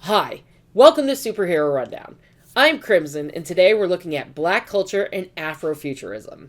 Hi, welcome to Superhero Rundown. I'm Crimson, and today we're looking at Black culture and Afrofuturism.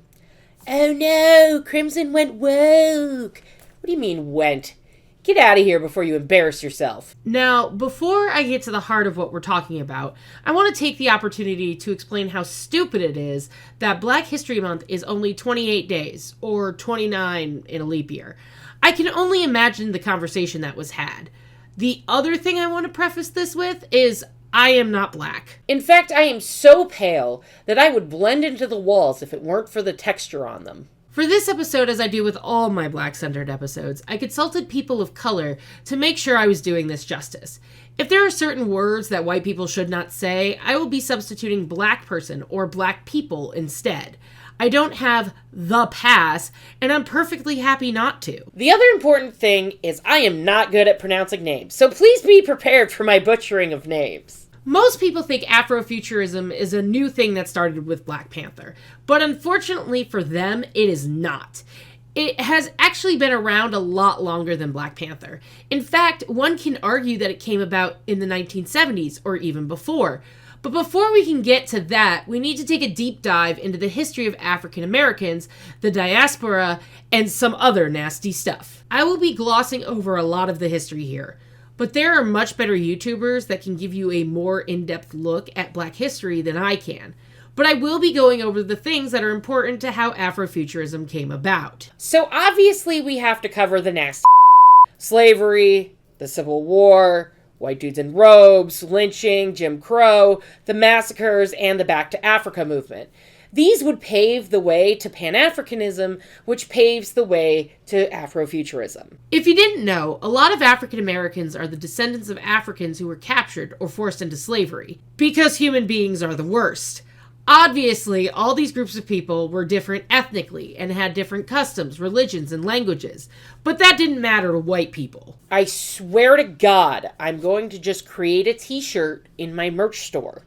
Oh no, Crimson went woke. What do you mean went? Get out of here before you embarrass yourself. Now, before I get to the heart of what we're talking about, I want to take the opportunity to explain how stupid it is that Black History Month is only 28 days, or 29 in a leap year. I can only imagine the conversation that was had. The other thing I want to preface this with is I am not Black. In fact, I am so pale that I would blend into the walls if it weren't for the texture on them. For this episode, as I do with all my Black-centered episodes, I consulted people of color to make sure I was doing this justice. If there are certain words that white people should not say, I will be substituting Black person or Black people instead. I don't have the pass, and I'm perfectly happy not to. The other important thing is I am not good at pronouncing names, so please be prepared for my butchering of names. Most people think Afrofuturism is a new thing that started with Black Panther, but unfortunately for them, it is not. It has actually been around a lot longer than Black Panther. In fact, one can argue that it came about in the 1970s or even before. But before we can get to that, we need to take a deep dive into the history of African Americans, the diaspora, and some other nasty stuff. I will be glossing over a lot of the history here, but there are much better YouTubers that can give you a more in-depth look at Black history than I can. But I will be going over the things that are important to how Afrofuturism came about. So obviously we have to cover the nasty slavery, the Civil War, white dudes in robes, lynching, Jim Crow, the massacres, and the Back to Africa movement. These would pave the way to Pan-Africanism, which paves the way to Afrofuturism. If you didn't know, a lot of African Americans are the descendants of Africans who were captured or forced into slavery, because human beings are the worst. Obviously, all these groups of people were different ethnically and had different customs, religions, and languages, but that didn't matter to white people. I swear to God, I'm going to just create a t-shirt in my merch store.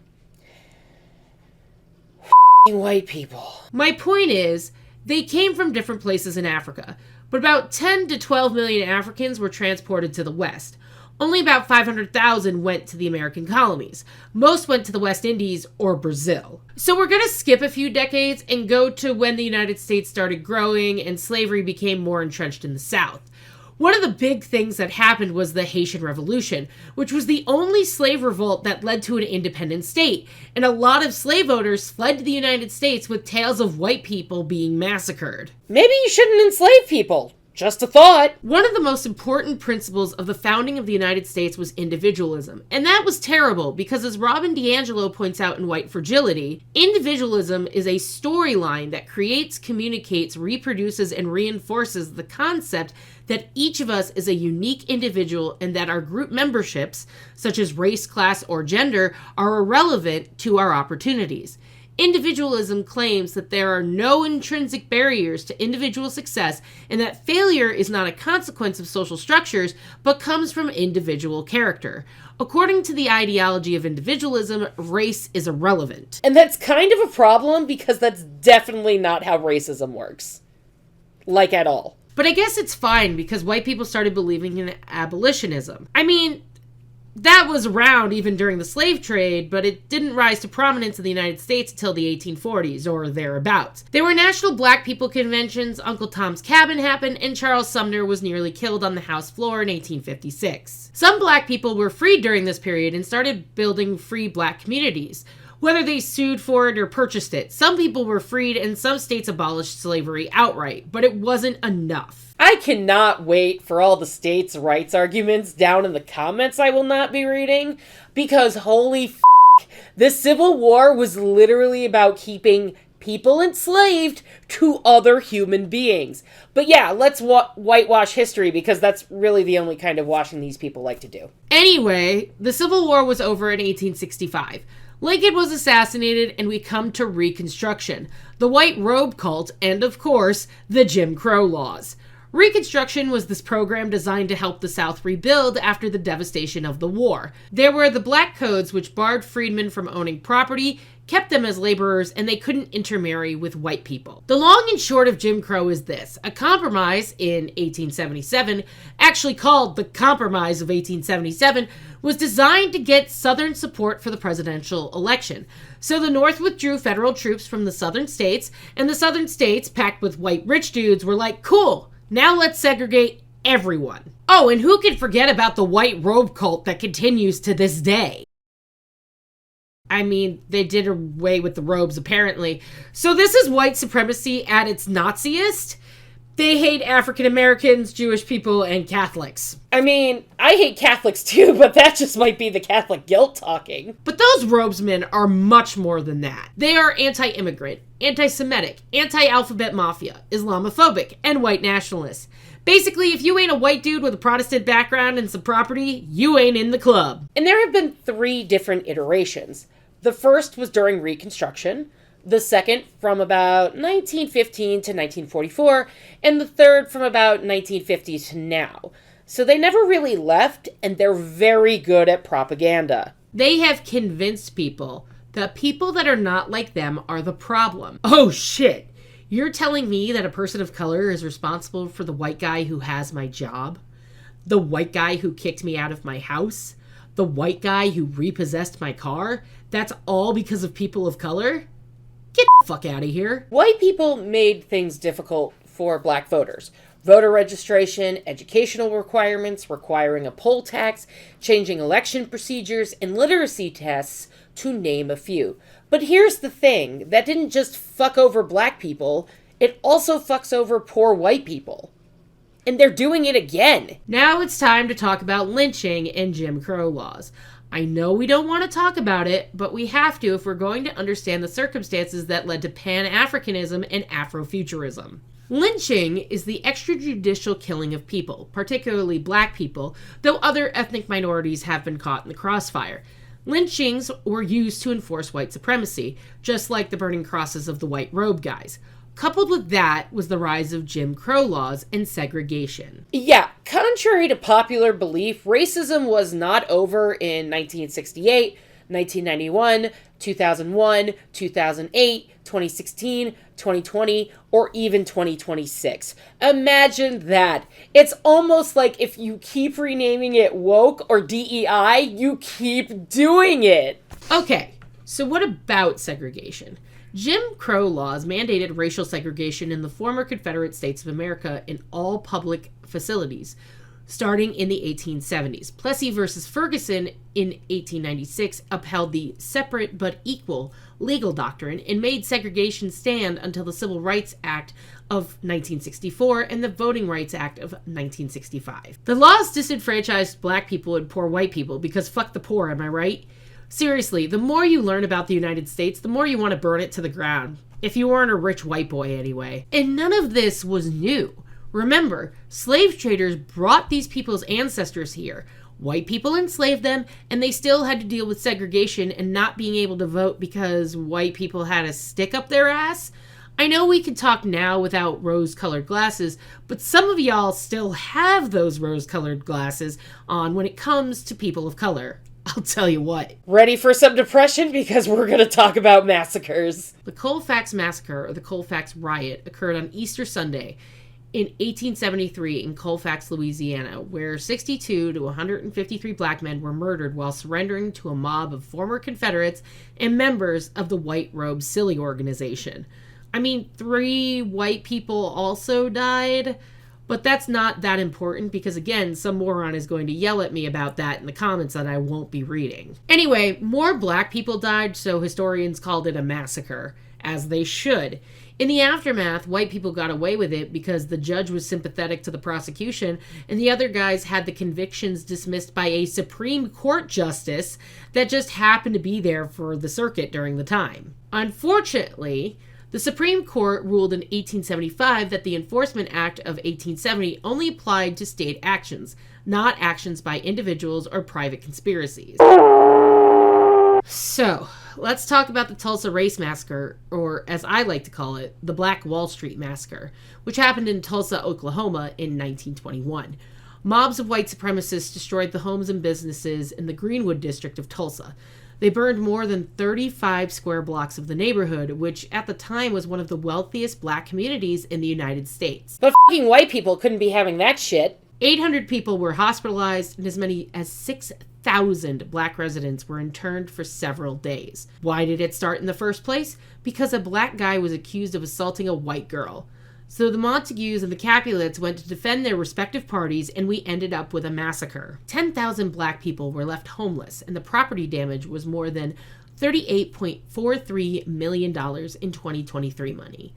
White people. My point is, they came from different places in Africa, but about 10 to 12 million Africans were transported to the West. Only about 500,000 went to the American colonies. Most went to the West Indies or Brazil. So we're going to skip a few decades and go to when the United States started growing and slavery became more entrenched in the South. One of the big things that happened was the Haitian Revolution, which was the only slave revolt that led to an independent state, and a lot of slave owners fled to the United States with tales of white people being massacred. Maybe you shouldn't enslave people. Just a thought. One of the most important principles of the founding of the United States was individualism. And that was terrible because, as Robin DiAngelo points out in White Fragility, individualism is a storyline that creates, communicates, reproduces, and reinforces the concept that each of us is a unique individual and that our group memberships, such as race, class, or gender, are irrelevant to our opportunities. Individualism claims that there are no intrinsic barriers to individual success and that failure is not a consequence of social structures, but comes from individual character. According to the ideology of individualism, race is irrelevant. And that's kind of a problem because that's definitely not how racism works. Like at all. But I guess it's fine because white people started believing in abolitionism. I mean, that was around even during the slave trade, but it didn't rise to prominence in the United States until the 1840s or thereabouts. There were national black people conventions, Uncle Tom's Cabin happened, and Charles Sumner was nearly killed on the House floor in 1856. Some black people were freed during this period and started building free black communities, whether they sued for it or purchased it. Some people were freed and some states abolished slavery outright, but it wasn't enough. I cannot wait for all the states' rights arguments down in the comments I will not be reading, because holy f***, the Civil War was literally about keeping people enslaved to other human beings. But yeah, let's whitewash history because that's really the only kind of washing these people like to do. Anyway, the Civil War was over in 1865. Lincoln was assassinated, and we come to Reconstruction, the white robe cult, and of course, the Jim Crow laws. Reconstruction was this program designed to help the South rebuild after the devastation of the war. There were the Black Codes, which barred freedmen from owning property, kept them as laborers, and they couldn't intermarry with white people. The long and short of Jim Crow is this. A compromise in 1877, actually called the Compromise of 1877, was designed to get Southern support for the presidential election. So the North withdrew federal troops from the Southern states, and the Southern states, packed with white rich dudes, were like, cool, now let's segregate everyone. Oh, and who can forget about the white robe cult that continues to this day? I mean, they did away with the robes, apparently. So this is white supremacy at its Naziest. They hate African Americans, Jewish people, and Catholics. I mean, I hate Catholics too, but that just might be the Catholic guilt talking. But those robesmen are much more than that. They are anti-immigrant, anti-Semitic, anti-alphabet mafia, Islamophobic, and white nationalists. Basically, if you ain't a white dude with a Protestant background and some property, you ain't in the club. And there have been 3 different iterations. The first was during Reconstruction, the second from about 1915 to 1944, and the third from about 1950 to now. So they never really left, and they're very good at propaganda. They have convinced people that people that are not like them are the problem. Oh shit! You're telling me that a person of color is responsible for the white guy who has my job? The white guy who kicked me out of my house? The white guy who repossessed my car? That's all because of people of color? Get the fuck out of here. White people made things difficult for black voters. Voter registration, educational requirements, requiring a poll tax, changing election procedures, and literacy tests, to name a few. But here's the thing, that didn't just fuck over black people, it also fucks over poor white people. And they're doing it again. Now it's time to talk about lynching and Jim Crow laws. I know we don't want to talk about it, but we have to if we're going to understand the circumstances that led to Pan-Africanism and Afrofuturism. Lynching is the extrajudicial killing of people, particularly black people, though other ethnic minorities have been caught in the crossfire. Lynchings were used to enforce white supremacy, just like the burning crosses of the white robe guys. Coupled with that was the rise of Jim Crow laws and segregation. Yeah, contrary to popular belief, racism was not over in 1968, 1991, 2001, 2008, 2016, 2020, or even 2026. Imagine that. It's almost like if you keep renaming it woke or DEI, you keep doing it. Okay, so what about segregation? Jim Crow laws mandated racial segregation in the former Confederate States of America in all public facilities, starting in the 1870s. Plessy versus Ferguson in 1896 upheld the separate but equal legal doctrine and made segregation stand until the Civil Rights Act of 1964 and the Voting Rights Act of 1965. The laws disenfranchised black people and poor white people because fuck the poor, am I right? Seriously, the more you learn about the United States, the more you want to burn it to the ground. If you weren't a rich white boy anyway. And none of this was new. Remember, slave traders brought these people's ancestors here. White people enslaved them, and they still had to deal with segregation and not being able to vote because white people had a stick up their ass. I know we can talk now without rose-colored glasses, but some of y'all still have those rose-colored glasses on when it comes to people of color. I'll tell you what. Ready for some depression? Because we're going to talk about massacres. The Colfax Massacre, or the Colfax Riot, occurred on Easter Sunday in 1873 in Colfax, Louisiana, where 62 to 153 black men were murdered while surrendering to a mob of former Confederates and members of the White Robe Silly Organization. I mean, 3 white people also died, but that's not that important because, again, some moron is going to yell at me about that in the comments that I won't be reading. Anyway, more black people died, so historians called it a massacre, as they should. In the aftermath, white people got away with it because the judge was sympathetic to the prosecution, and the other guys had the convictions dismissed by a Supreme Court justice that just happened to be there for the circuit during the time. Unfortunately, the Supreme Court ruled in 1875 that the Enforcement Act of 1870 only applied to state actions, not actions by individuals or private conspiracies. So, let's talk about the Tulsa Race Massacre, or as I like to call it, the Black Wall Street Massacre, which happened in Tulsa, Oklahoma in 1921. Mobs of white supremacists destroyed the homes and businesses in the Greenwood district of Tulsa. They burned more than 35 square blocks of the neighborhood, which at the time was one of the wealthiest black communities in the United States. But fucking white people couldn't be having that shit. 800 people were hospitalized, and as many as 6,000 black residents were interned for several days. Why did it start in the first place? Because a black guy was accused of assaulting a white girl. So the Montagues and the Capulets went to defend their respective parties, and we ended up with a massacre. 10,000 black people were left homeless, and the property damage was more than $38.43 million in 2023 money.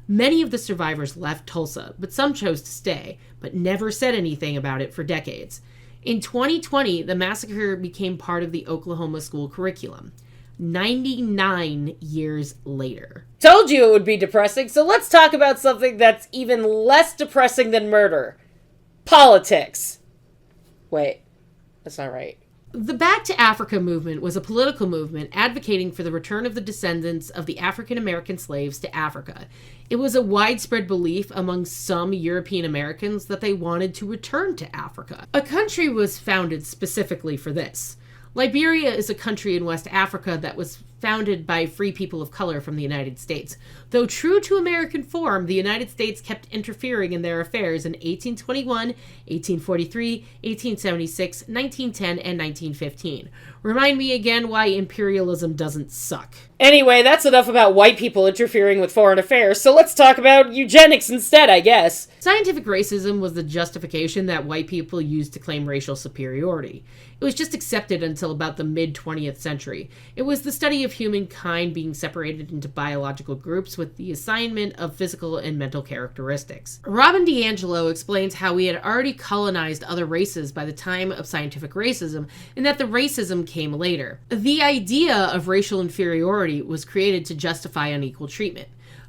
Many of the survivors left Tulsa, but some chose to stay, but never said anything about it for decades. In 2020, the massacre became part of the Oklahoma school curriculum. 99 years later. Told you it would be depressing, so let's talk about something that's even less depressing than murder. Politics. Wait, that's not right. The Back to Africa movement was a political movement advocating for the return of the descendants of the African American slaves to Africa. It was a widespread belief among some European Americans that they wanted to return to Africa. A country was founded specifically for this. Liberia is a country in West Africa that was founded by free people of color from the United States. Though true to American form, the United States kept interfering in their affairs in 1821, 1843, 1876, 1910, and 1915. Remind me again why imperialism doesn't suck. Anyway, that's enough about white people interfering with foreign affairs, so let's talk about eugenics instead, I guess. Scientific racism was the justification that white people used to claim racial superiority. It was just accepted until about the mid-20th century. It was the study of humankind being separated into biological groups with the assignment of physical and mental characteristics. Robin DiAngelo explains how we had already colonized other races by the time of scientific racism, and that the racism came later. The idea of racial inferiority was created to justify unequal treatment.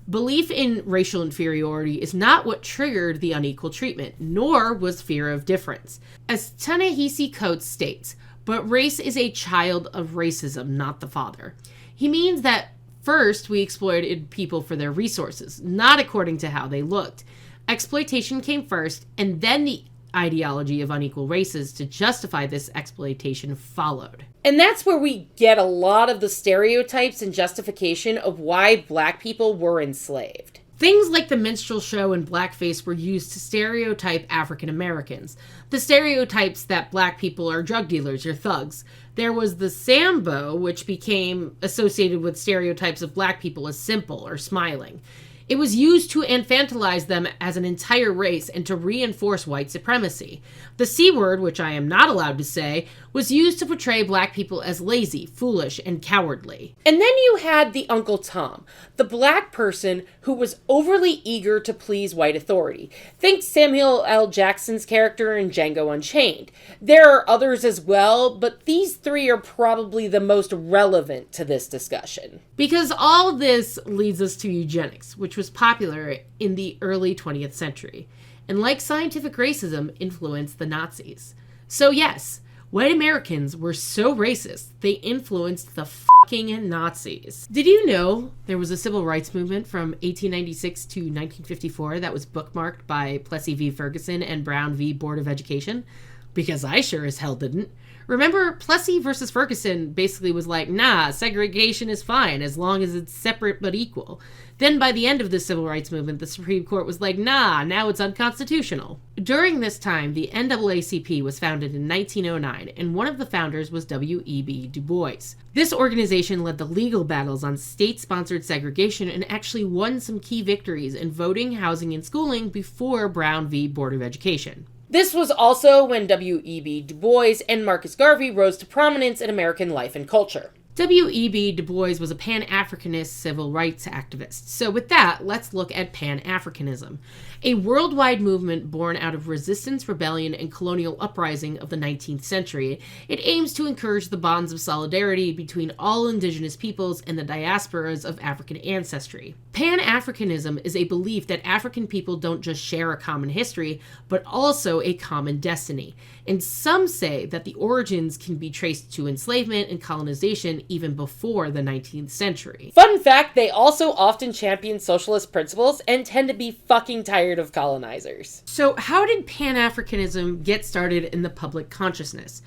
Belief in racial inferiority is not what triggered the unequal treatment, nor was fear of difference. As Ta-Nehisi Coates states, but race is a child of racism, not the father. He means that first we exploited people for their resources, not according to how they looked. Exploitation came first, and then the ideology of unequal races to justify this exploitation followed. And that's where we get a lot of the stereotypes and justification of why black people were enslaved. Things like the minstrel show and blackface were used to stereotype African Americans. The stereotypes that black people are drug dealers or thugs. There was the Sambo, which became associated with stereotypes of black people as simple or smiling. It was used to infantilize them as an entire race and to reinforce white supremacy. The C word, which I am not allowed to say, was used to portray black people as lazy, foolish, and cowardly. And then you had the Uncle Tom, the black person who was overly eager to please white authority. Think Samuel L. Jackson's character in Django Unchained. There are others as well, but these three are probably the most relevant to this discussion. Because all this leads us to eugenics, which was popular in the early 20th century, and like scientific racism, influenced the Nazis. So yes, white Americans were so racist, they influenced the fucking Nazis. Did you know there was a civil rights movement from 1896 to 1954 that was bookmarked by Plessy v. Ferguson and Brown v. Board of Education? Because I sure as hell didn't. Remember, Plessy versus Ferguson basically was like, nah, segregation is fine as long as it's separate but equal. Then by the end of the civil rights movement, the Supreme Court was like, nah, now it's unconstitutional. During this time, the NAACP was founded in 1909, and one of the founders was W.E.B. Du Bois. This organization led the legal battles on state-sponsored segregation and actually won some key victories in voting, housing, and schooling before Brown v. Board of Education. This was also when W.E.B. Du Bois and Marcus Garvey rose to prominence in American life and culture. W.E.B. Du Bois was a Pan-Africanist civil rights activist. So with that, let's look at Pan-Africanism, a worldwide movement born out of resistance, rebellion, and colonial uprising of the 19th century. It aims to encourage the bonds of solidarity between all indigenous peoples and the diasporas of African ancestry. Pan-Africanism is a belief that African people don't just share a common history, but also a common destiny. And some say that the origins can be traced to enslavement and colonization even before the 19th century. Fun fact, they also often champion socialist principles and tend to be fucking tired of colonizers. So how did Pan-Africanism get started in the public consciousness?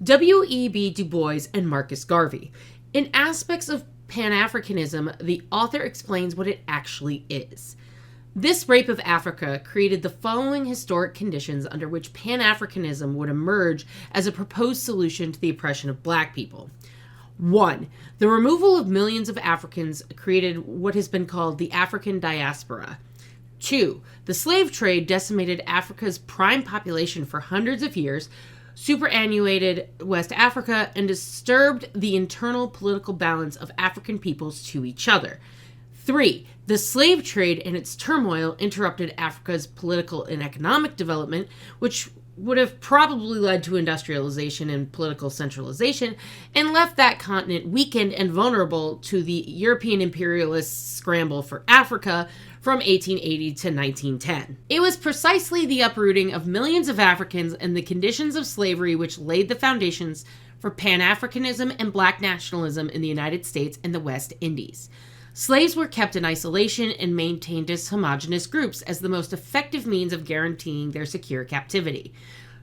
W.E.B. Du Bois and Marcus Garvey. In Aspects of Pan-Africanism, the author explains what it actually is. This rape of Africa created the following historic conditions under which Pan-Africanism would emerge as a proposed solution to the oppression of Black people. 1. The removal of millions of Africans created what has been called the African diaspora. 2. The slave trade decimated Africa's prime population for hundreds of years, superannuated West Africa, and disturbed the internal political balance of African peoples to each other. 3. The slave trade and its turmoil interrupted Africa's political and economic development, which would have probably led to industrialization and political centralization, and left that continent weakened and vulnerable to the European imperialists' scramble for Africa from 1880 to 1910. It was precisely the uprooting of millions of Africans and the conditions of slavery which laid the foundations for Pan-Africanism and Black nationalism in the United States and the West Indies. Slaves were kept in isolation and maintained as homogenous groups as the most effective means of guaranteeing their secure captivity.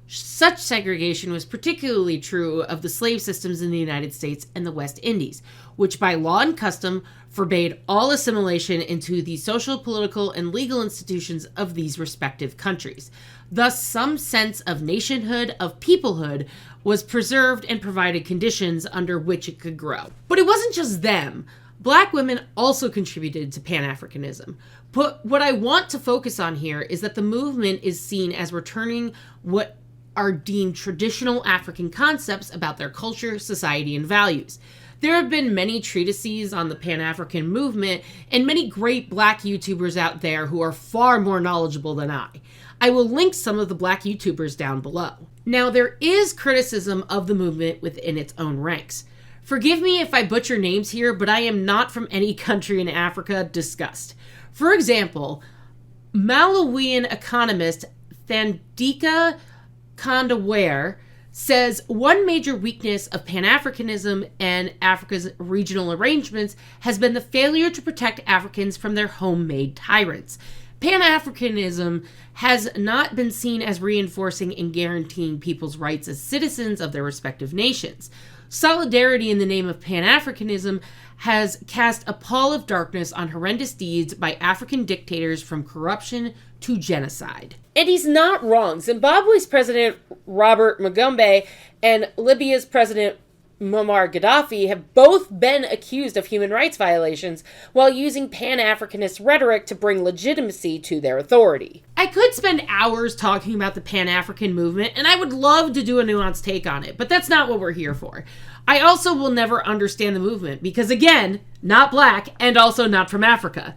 Such segregation was particularly true of the slave systems in the United States and the West Indies, which by law and custom forbade all assimilation into the social, political, and legal institutions of these respective countries. Thus, some sense of nationhood, of peoplehood, was preserved and provided conditions under which it could grow. But it wasn't just them. Black women also contributed to Pan-Africanism. But what I want to focus on here is that the movement is seen as returning what are deemed traditional African concepts about their culture, society, and values. There have been many treatises on the Pan-African movement and many great Black YouTubers out there who are far more knowledgeable than I. I will link some of the Black YouTubers down below. Now, there is criticism of the movement within its own ranks. Forgive me if I butcher names here, but I am not from any country in Africa discussed. For example, Malawian economist Thandika Kondawere says one major weakness of Pan-Africanism and Africa's regional arrangements has been the failure to protect Africans from their homemade tyrants. Pan-Africanism has not been seen as reinforcing and guaranteeing people's rights as citizens of their respective nations. Solidarity in the name of Pan-Africanism has cast a pall of darkness on horrendous deeds by African dictators from corruption to genocide. And he's not wrong. Zimbabwe's President Robert Mugabe and Libya's President Muammar Gaddafi have both been accused of human rights violations while using Pan-Africanist rhetoric to bring legitimacy to their authority. I could spend hours talking about the Pan-African movement, and I would love to do a nuanced take on it, but that's not what we're here for. I also will never understand the movement because, again, not Black and also not from Africa.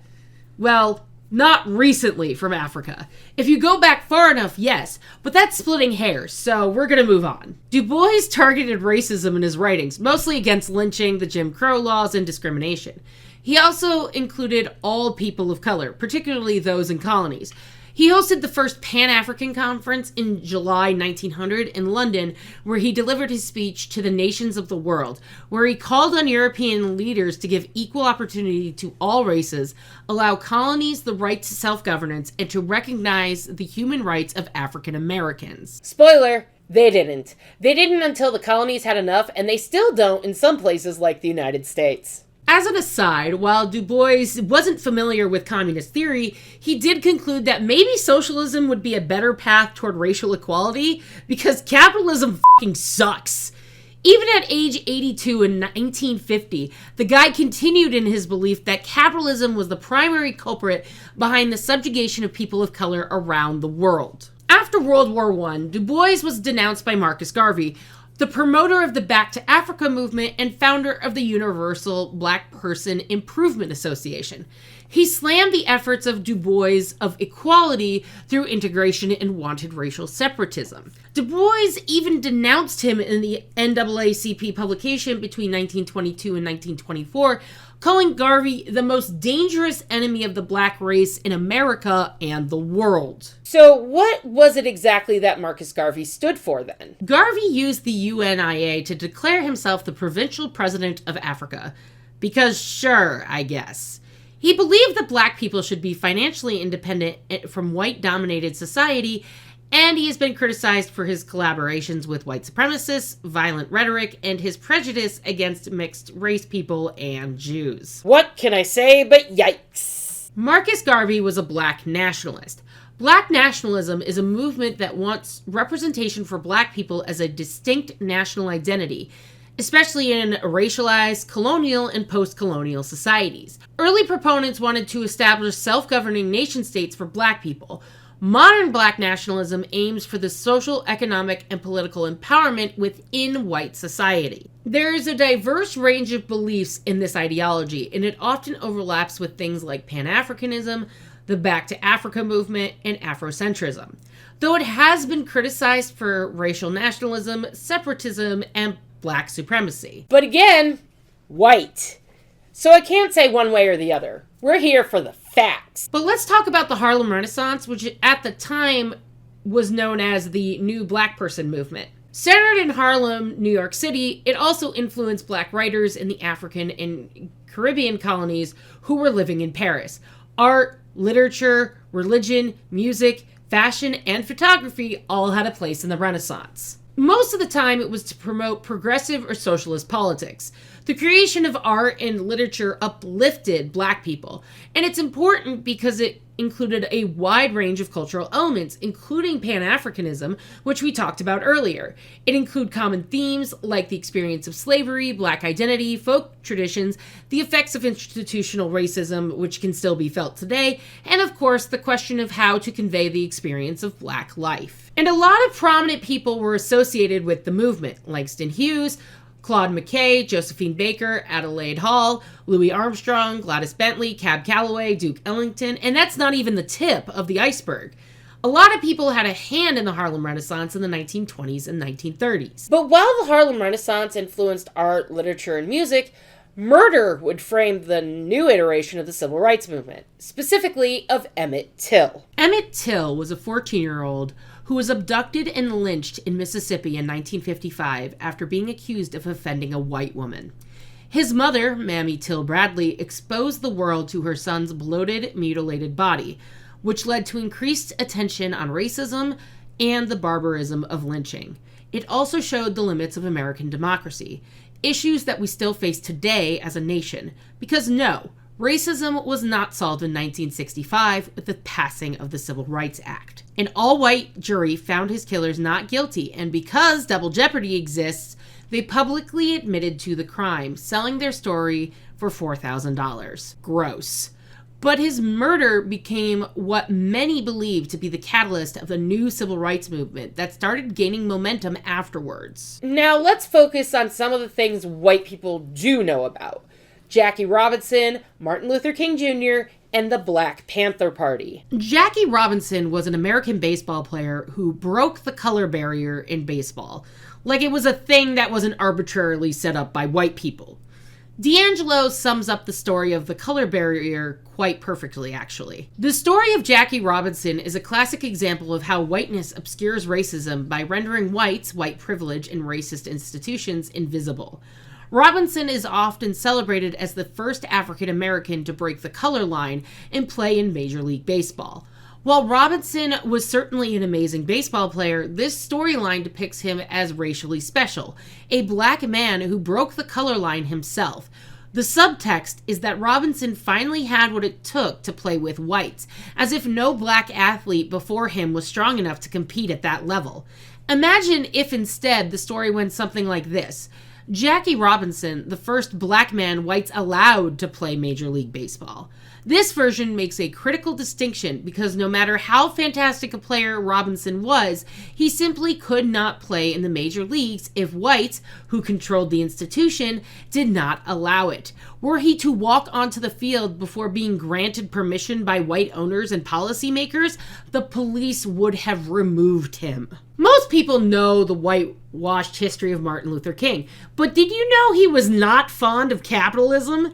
Well, not recently from Africa. If you go back far enough, yes, but that's splitting hairs, so we're gonna move on. Du Bois targeted racism in his writings, mostly against lynching, the Jim Crow laws, and discrimination. He also included all people of color, particularly those in colonies. He hosted the first Pan-African Conference in July 1900 in London, where he delivered his speech to the nations of the world, where he called on European leaders to give equal opportunity to all races, allow colonies the right to self-governance, and to recognize the human rights of African Americans. Spoiler, they didn't. They didn't until the colonies had enough, and they still don't in some places like the United States. As an aside, while Du Bois wasn't familiar with communist theory, he did conclude that maybe socialism would be a better path toward racial equality because capitalism fucking sucks. Even at age 82 in 1950, the guy continued in his belief that capitalism was the primary culprit behind the subjugation of people of color around the world. After World War I, Du Bois was denounced by Marcus Garvey, the promoter of the Back to Africa movement and founder of the Universal Black Person Improvement Association. He slammed the efforts of Du Bois of equality through integration and wanted racial separatism. Du Bois even denounced him in the NAACP publication between 1922 and 1924, calling Garvey the most dangerous enemy of the black race in America and the world. So what was it exactly that Marcus Garvey stood for then? Garvey used the UNIA to declare himself the provincial president of Africa. Because sure, I guess. He believed that black people should be financially independent from white-dominated society and he has been criticized for his collaborations with white supremacists, violent rhetoric, and his prejudice against mixed-race people and Jews. What can I say but yikes? Marcus Garvey was a black nationalist. Black nationalism is a movement that wants representation for black people as a distinct national identity, especially in racialized, colonial, and post-colonial societies. Early proponents wanted to establish self-governing nation-states for black people. Modern black nationalism aims for the social, economic, and political empowerment within white society. There is a diverse range of beliefs in this ideology, and it often overlaps with things like Pan-Africanism, the Back to Africa movement, and Afrocentrism, though it has been criticized for racial nationalism, separatism, and black supremacy. But again, white. So I can't say one way or the other. We're here for the facts. But let's talk about the Harlem Renaissance, which at the time was known as the New Black Person movement. Centered in Harlem, New York City, it also influenced black writers in the African and Caribbean colonies who were living in Paris. Art, literature, religion, music, fashion, and photography all had a place in the Renaissance. Most of the time, it was to promote progressive or socialist politics. The creation of art and literature uplifted black people, and it's important because it included a wide range of cultural elements, including Pan-Africanism, which we talked about earlier. It included common themes like the experience of slavery, black identity, folk traditions, the effects of institutional racism, which can still be felt today, and of course, the question of how to convey the experience of black life. And a lot of prominent people were associated with the movement: Langston Hughes, Claude McKay, Josephine Baker, Adelaide Hall, Louis Armstrong, Gladys Bentley, Cab Calloway, Duke Ellington, and that's not even the tip of the iceberg. A lot of people had a hand in the Harlem Renaissance in the 1920s and 1930s. But while the Harlem Renaissance influenced art, literature, and music, murder would frame the new iteration of the civil rights movement, specifically of Emmett Till. Emmett Till was a 14-year-old who was abducted and lynched in Mississippi in 1955 after being accused of offending a white woman. His mother, Mamie Till Bradley, exposed the world to her son's bloated, mutilated body, which led to increased attention on racism and the barbarism of lynching. It also showed the limits of American democracy, issues that we still face today as a nation, because no, racism was not solved in 1965 with the passing of the Civil Rights Act. An all-white jury found his killers not guilty, and because double jeopardy exists, they publicly admitted to the crime, selling their story for $4,000. Gross. But his murder became what many believe to be the catalyst of the new civil rights movement that started gaining momentum afterwards. Now let's focus on some of the things white people do know about. Jackie Robinson, Martin Luther King Jr., and the Black Panther Party. Jackie Robinson was an American baseball player who broke the color barrier in baseball, like it was a thing that wasn't arbitrarily set up by white people. DiAngelo sums up the story of the color barrier quite perfectly, actually. The story of Jackie Robinson is a classic example of how whiteness obscures racism by rendering whites, white privilege, and racist institutions invisible. Robinson is often celebrated as the first African American to break the color line and play in Major League Baseball. While Robinson was certainly an amazing baseball player, this storyline depicts him as racially special, a black man who broke the color line himself. The subtext is that Robinson finally had what it took to play with whites, as if no black athlete before him was strong enough to compete at that level. Imagine if instead the story went something like this: Jackie Robinson, the first black man whites allowed to play Major League Baseball. This version makes a critical distinction because no matter how fantastic a player Robinson was, he simply could not play in the major leagues if whites, who controlled the institution, did not allow it. Were he to walk onto the field before being granted permission by white owners and policymakers, the police would have removed him. Most people know the whitewashed history of Martin Luther King, but did you know he was not fond of capitalism?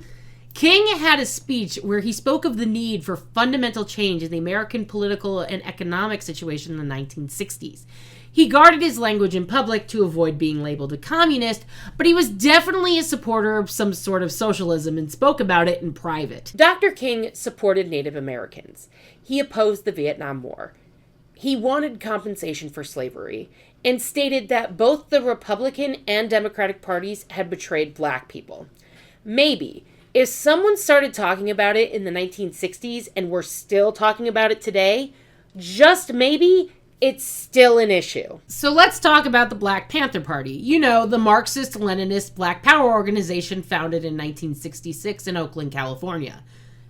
King had a speech where he spoke of the need for fundamental change in the American political and economic situation in the 1960s. He guarded his language in public to avoid being labeled a communist, but he was definitely a supporter of some sort of socialism and spoke about it in private. Dr. King supported Native Americans. He opposed the Vietnam War. He wanted compensation for slavery and stated that both the Republican and Democratic parties had betrayed black people. Maybe, if someone started talking about it in the 1960s and we're still talking about it today, just maybe, it's still an issue. So let's talk about the Black Panther Party. You know, the Marxist-Leninist Black Power organization founded in 1966 in Oakland, California.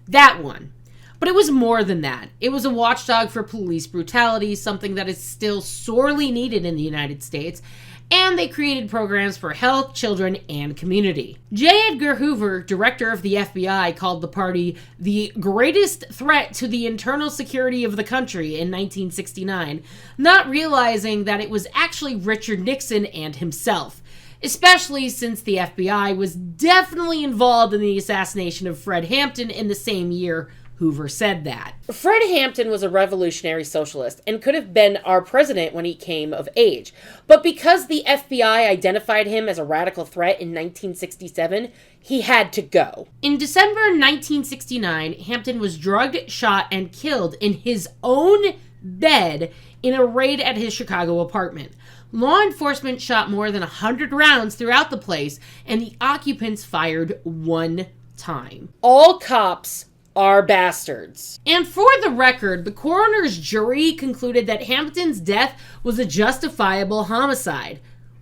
That one. But it was more than that. It was a watchdog for police brutality, something that is still sorely needed in the United States, and they created programs for health, children, and community. J. Edgar Hoover, director of the FBI, called the party the greatest threat to the internal security of the country in 1969, not realizing that it was actually Richard Nixon and himself, especially since the FBI was definitely involved in the assassination of Fred Hampton in the same year Hoover said that. Fred Hampton was a revolutionary socialist and could have been our president when he came of age. But because the FBI identified him as a radical threat in 1967, he had to go. In December 1969, Hampton was drugged, shot, and killed in his own bed in a raid at his Chicago apartment. Law enforcement shot more than 100 rounds throughout the place, and the occupants fired one time. All cops are bastards. And for the record, the coroner's jury concluded that Hampton's death was a justifiable homicide.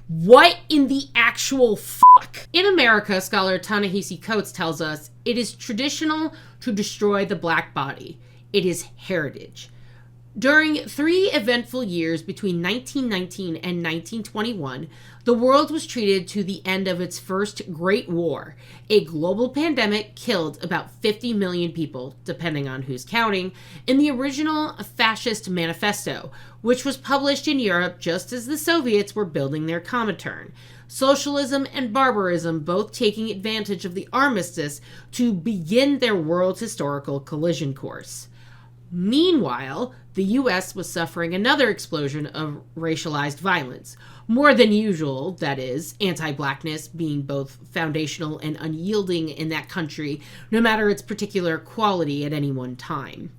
What in the actual fuck? In America, scholar Ta-Nehisi Coates tells us, it is traditional to destroy the black body. It is heritage. During 3 eventful years between 1919 and 1921, the world was treated to the end of its first Great War. A global pandemic killed about 50 million people, depending on who's counting, in the original fascist manifesto, which was published in Europe just as the Soviets were building their Comintern. Socialism and barbarism both taking advantage of the armistice to begin their world's historical collision course. Meanwhile, the U.S. was suffering another explosion of racialized violence. More than usual, that is, anti-blackness being both foundational and unyielding in that country, no matter its particular quality at any one time.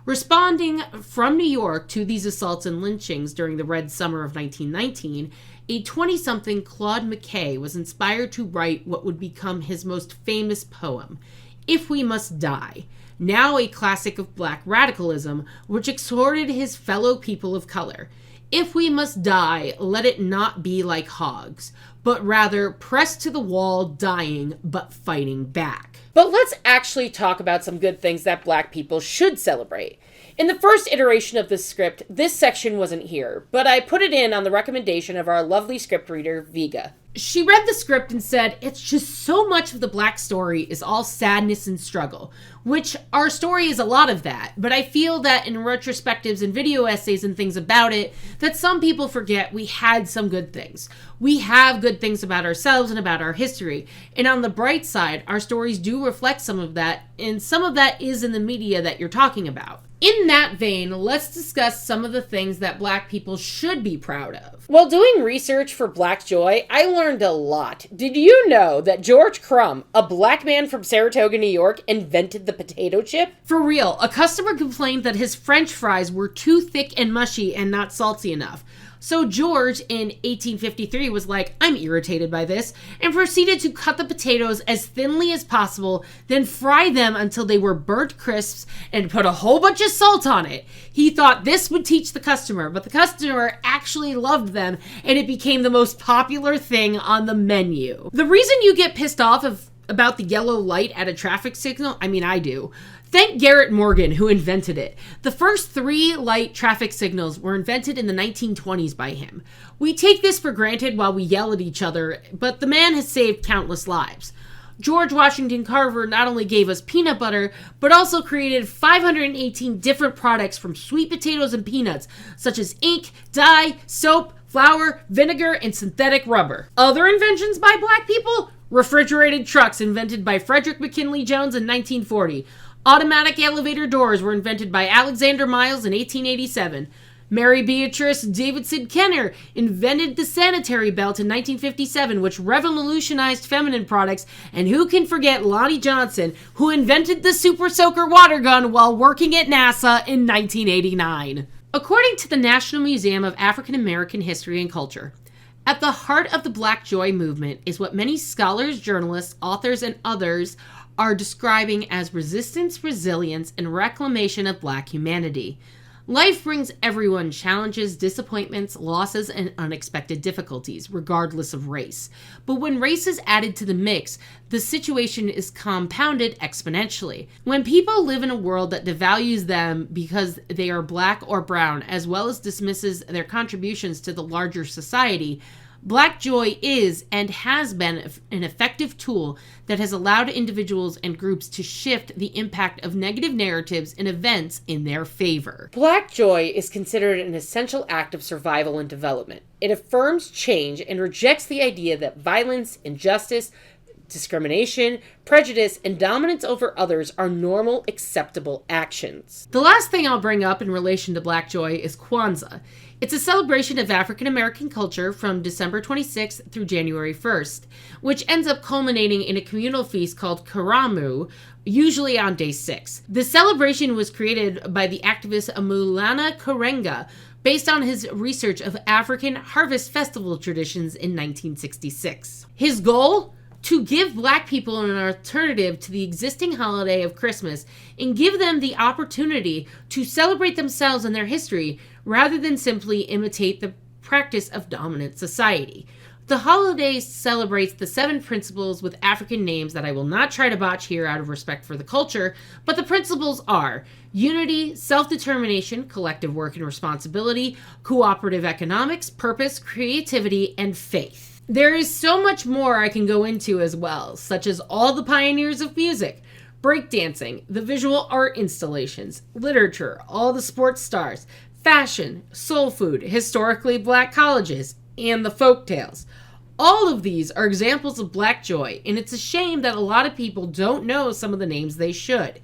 Responding from New York to these assaults and lynchings during the Red Summer of 1919, a 20-something Claude McKay was inspired to write what would become his most famous poem, If We Must Die, now a classic of black radicalism, which exhorted his fellow people of color. If we must die, let it not be like hogs, but rather pressed to the wall, dying, but fighting back. But let's actually talk about some good things that black people should celebrate. In the first iteration of this script, this section wasn't here, but I put it in on the recommendation of our lovely script reader, Viga. She read the script and said, it's just so much of the black story is all sadness and struggle, which our story is a lot of that, but I feel that in retrospectives and video essays and things about it, that some people forget we had some good things. We have good things about ourselves and about our history, and on the bright side, our stories do reflect some of that, and some of that is in the media that you're talking about. In that vein, let's discuss some of the things that black people should be proud of. While doing research for Black Joy, I learned a lot. Did you know that George Crumb, a black man from Saratoga, New York, invented the potato chip? For real, a customer complained that his French fries were too thick and mushy and not salty enough. So George, in 1853, was like, I'm irritated by this, and proceeded to cut the potatoes as thinly as possible, then fry them until they were burnt crisps, and put a whole bunch of salt on it. He thought this would teach the customer, but the customer actually loved them, and it became the most popular thing on the menu. The reason you get pissed off about the yellow light at a traffic signal, I mean, I do. Thank Garrett Morgan, who invented it. The first 3 light traffic signals were invented in the 1920s by him. We take this for granted while we yell at each other, but the man has saved countless lives. George Washington Carver not only gave us peanut butter, but also created 518 different products from sweet potatoes and peanuts, such as ink, dye, soap, flour, vinegar, and synthetic rubber. Other inventions by black people? Refrigerated trucks invented by Frederick McKinley Jones in 1940. Automatic elevator doors were invented by Alexander Miles in 1887. Mary Beatrice Davidson Kenner invented the sanitary belt in 1957, which revolutionized feminine products. And who can forget Lonnie Johnson, who invented the Super Soaker water gun while working at NASA in 1989. According to the National Museum of African American History and Culture, at the heart of the Black Joy movement is what many scholars, journalists, authors, and others are describing as resistance, resilience, and reclamation of Black humanity. Life brings everyone challenges, disappointments, losses, and unexpected difficulties, regardless of race. But when race is added to the mix, the situation is compounded exponentially. When people live in a world that devalues them because they are Black or brown, as well as dismisses their contributions to the larger society, Black joy is and has been an effective tool that has allowed individuals and groups to shift the impact of negative narratives and events in their favor. Black joy is considered an essential act of survival and development. It affirms change and rejects the idea that violence, injustice, discrimination, prejudice, and dominance over others are normal, acceptable actions. The last thing I'll bring up in relation to Black joy is Kwanzaa. It's a celebration of African American culture from December 26th through January 1st, which ends up culminating in a communal feast called Karamu, usually on day 6. The celebration was created by the activist Maulana Karenga, based on his research of African harvest festival traditions in 1966. His goal? To give Black people an alternative to the existing holiday of Christmas and give them the opportunity to celebrate themselves and their history rather than simply imitate the practice of dominant society. The holiday celebrates the 7 principles with African names that I will not try to botch here out of respect for the culture, but the principles are unity, self-determination, collective work and responsibility, cooperative economics, purpose, creativity, and faith. There is so much more I can go into as well, such as all the pioneers of music, breakdancing, the visual art installations, literature, all the sports stars, fashion, soul food, historically Black colleges, and the folktales. All of these are examples of Black joy, and it's a shame that a lot of people don't know some of the names they should.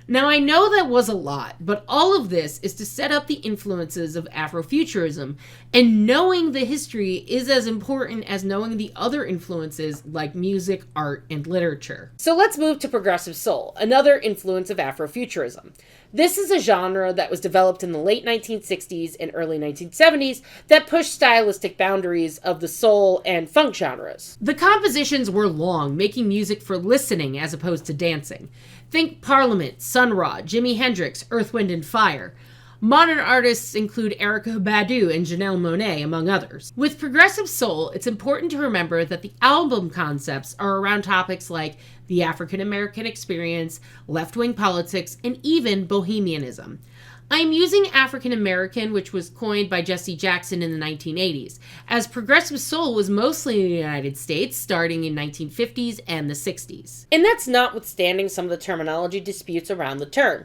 Now, I know that was a lot, but all of this is to set up the influences of Afrofuturism, and knowing the history is as important as knowing the other influences like music, art, and literature. So let's move to progressive soul, another influence of Afrofuturism. This is a genre that was developed in the late 1960s and early 1970s that pushed stylistic boundaries of the soul and funk genres. The compositions were long, making music for listening as opposed to dancing. Think Parliament, Sun Ra, Jimi Hendrix, Earth, Wind & Fire. Modern artists include Erykah Badu and Janelle Monáe, among others. With progressive soul, it's important to remember that the album concepts are around topics like the African American experience, left-wing politics, and even Bohemianism. I'm using African American, which was coined by Jesse Jackson in the 1980s, as progressive soul was mostly in the United States, starting in 1950s and the 60s. And that's notwithstanding some of the terminology disputes around the term.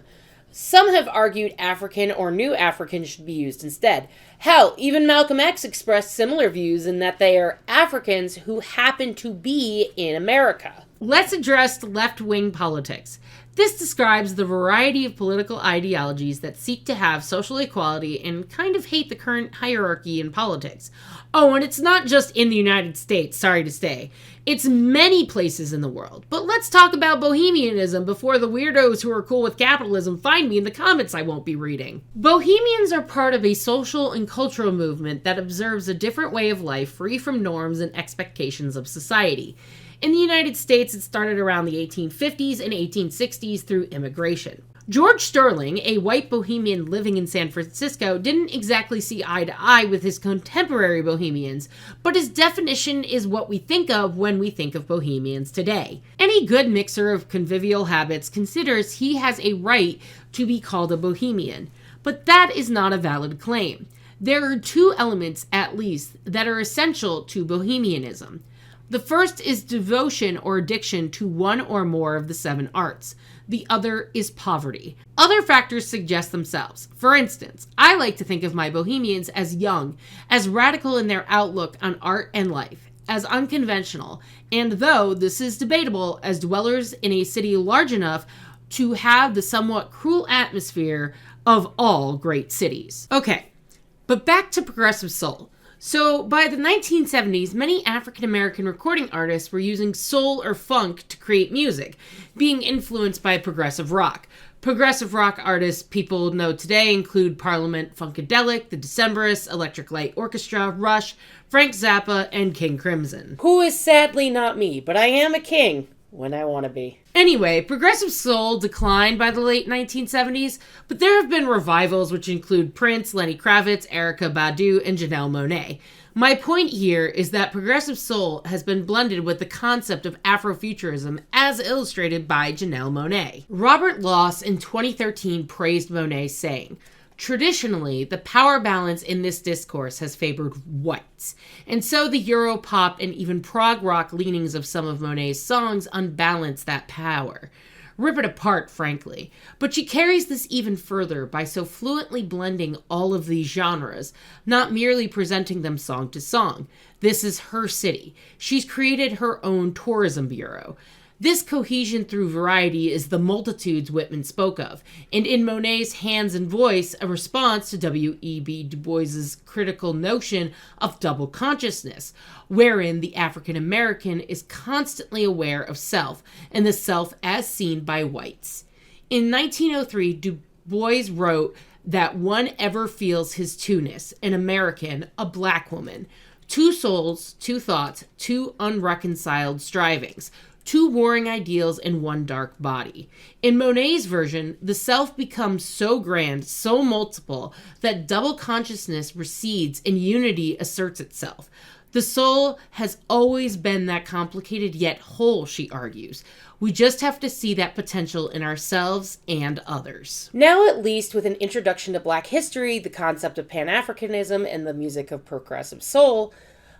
Some have argued African or New African should be used instead. Hell, even Malcolm X expressed similar views in that they are Africans who happen to be in America. Let's address left-wing politics. This describes the variety of political ideologies that seek to have social equality and kind of hate the current hierarchy in politics. Oh, and it's not just in the United States, sorry to say. It's many places in the world. But let's talk about Bohemianism before the weirdos who are cool with capitalism find me in the comments I won't be reading. Bohemians are part of a social and cultural movement that observes a different way of life free from norms and expectations of society. In the United States, it started around the 1850s and 1860s through immigration. George Sterling, a white bohemian living in San Francisco, didn't exactly see eye to eye with his contemporary bohemians, but his definition is what we think of when we think of bohemians today. Any good mixer of convivial habits considers he has a right to be called a bohemian, but that is not a valid claim. There are 2 elements, at least, that are essential to bohemianism. The first is devotion or addiction to one or more of the 7 arts. The other is poverty. Other factors suggest themselves. For instance, I like to think of my bohemians as young, as radical in their outlook on art and life, as unconventional, and though this is debatable, as dwellers in a city large enough to have the somewhat cruel atmosphere of all great cities. Okay, but back to progressive soul. So, by the 1970s, many African American recording artists were using soul or funk to create music, being influenced by progressive rock. Progressive rock artists people know today include Parliament Funkadelic, The Decemberists, Electric Light Orchestra, Rush, Frank Zappa, and King Crimson. Who is sadly not me, but I am a king when I want to be. Anyway, progressive soul declined by the late 1970s, but there have been revivals which include Prince, Lenny Kravitz, Erykah Badu, and Janelle Monáe. My point here is that progressive soul has been blended with the concept of Afrofuturism as illustrated by Janelle Monáe. Robert Loss in 2013 praised Monáe, saying, "Traditionally, the power balance in this discourse has favored whites, and so the Europop and even prog rock leanings of some of Monáe's songs unbalance that power. Rip it apart, frankly. But she carries this even further by so fluently blending all of these genres, not merely presenting them song to song. This is her city. She's created her own tourism bureau. This cohesion through variety is the multitudes Whitman spoke of, and in Monáe's Hands and Voice, a response to W.E.B. Du Bois's critical notion of double consciousness, wherein the African American is constantly aware of self, and the self as seen by whites. In 1903, Du Bois wrote that one ever feels his two-ness, an American, a black woman. Two souls, two thoughts, two unreconciled strivings, two warring ideals in one dark body. In Monáe's version, the self becomes so grand, so multiple, that double consciousness recedes and unity asserts itself. The soul has always been that complicated yet whole, she argues. We just have to see that potential in ourselves and others." Now, at least with an introduction to Black history, the concept of Pan-Africanism, and the music of progressive soul,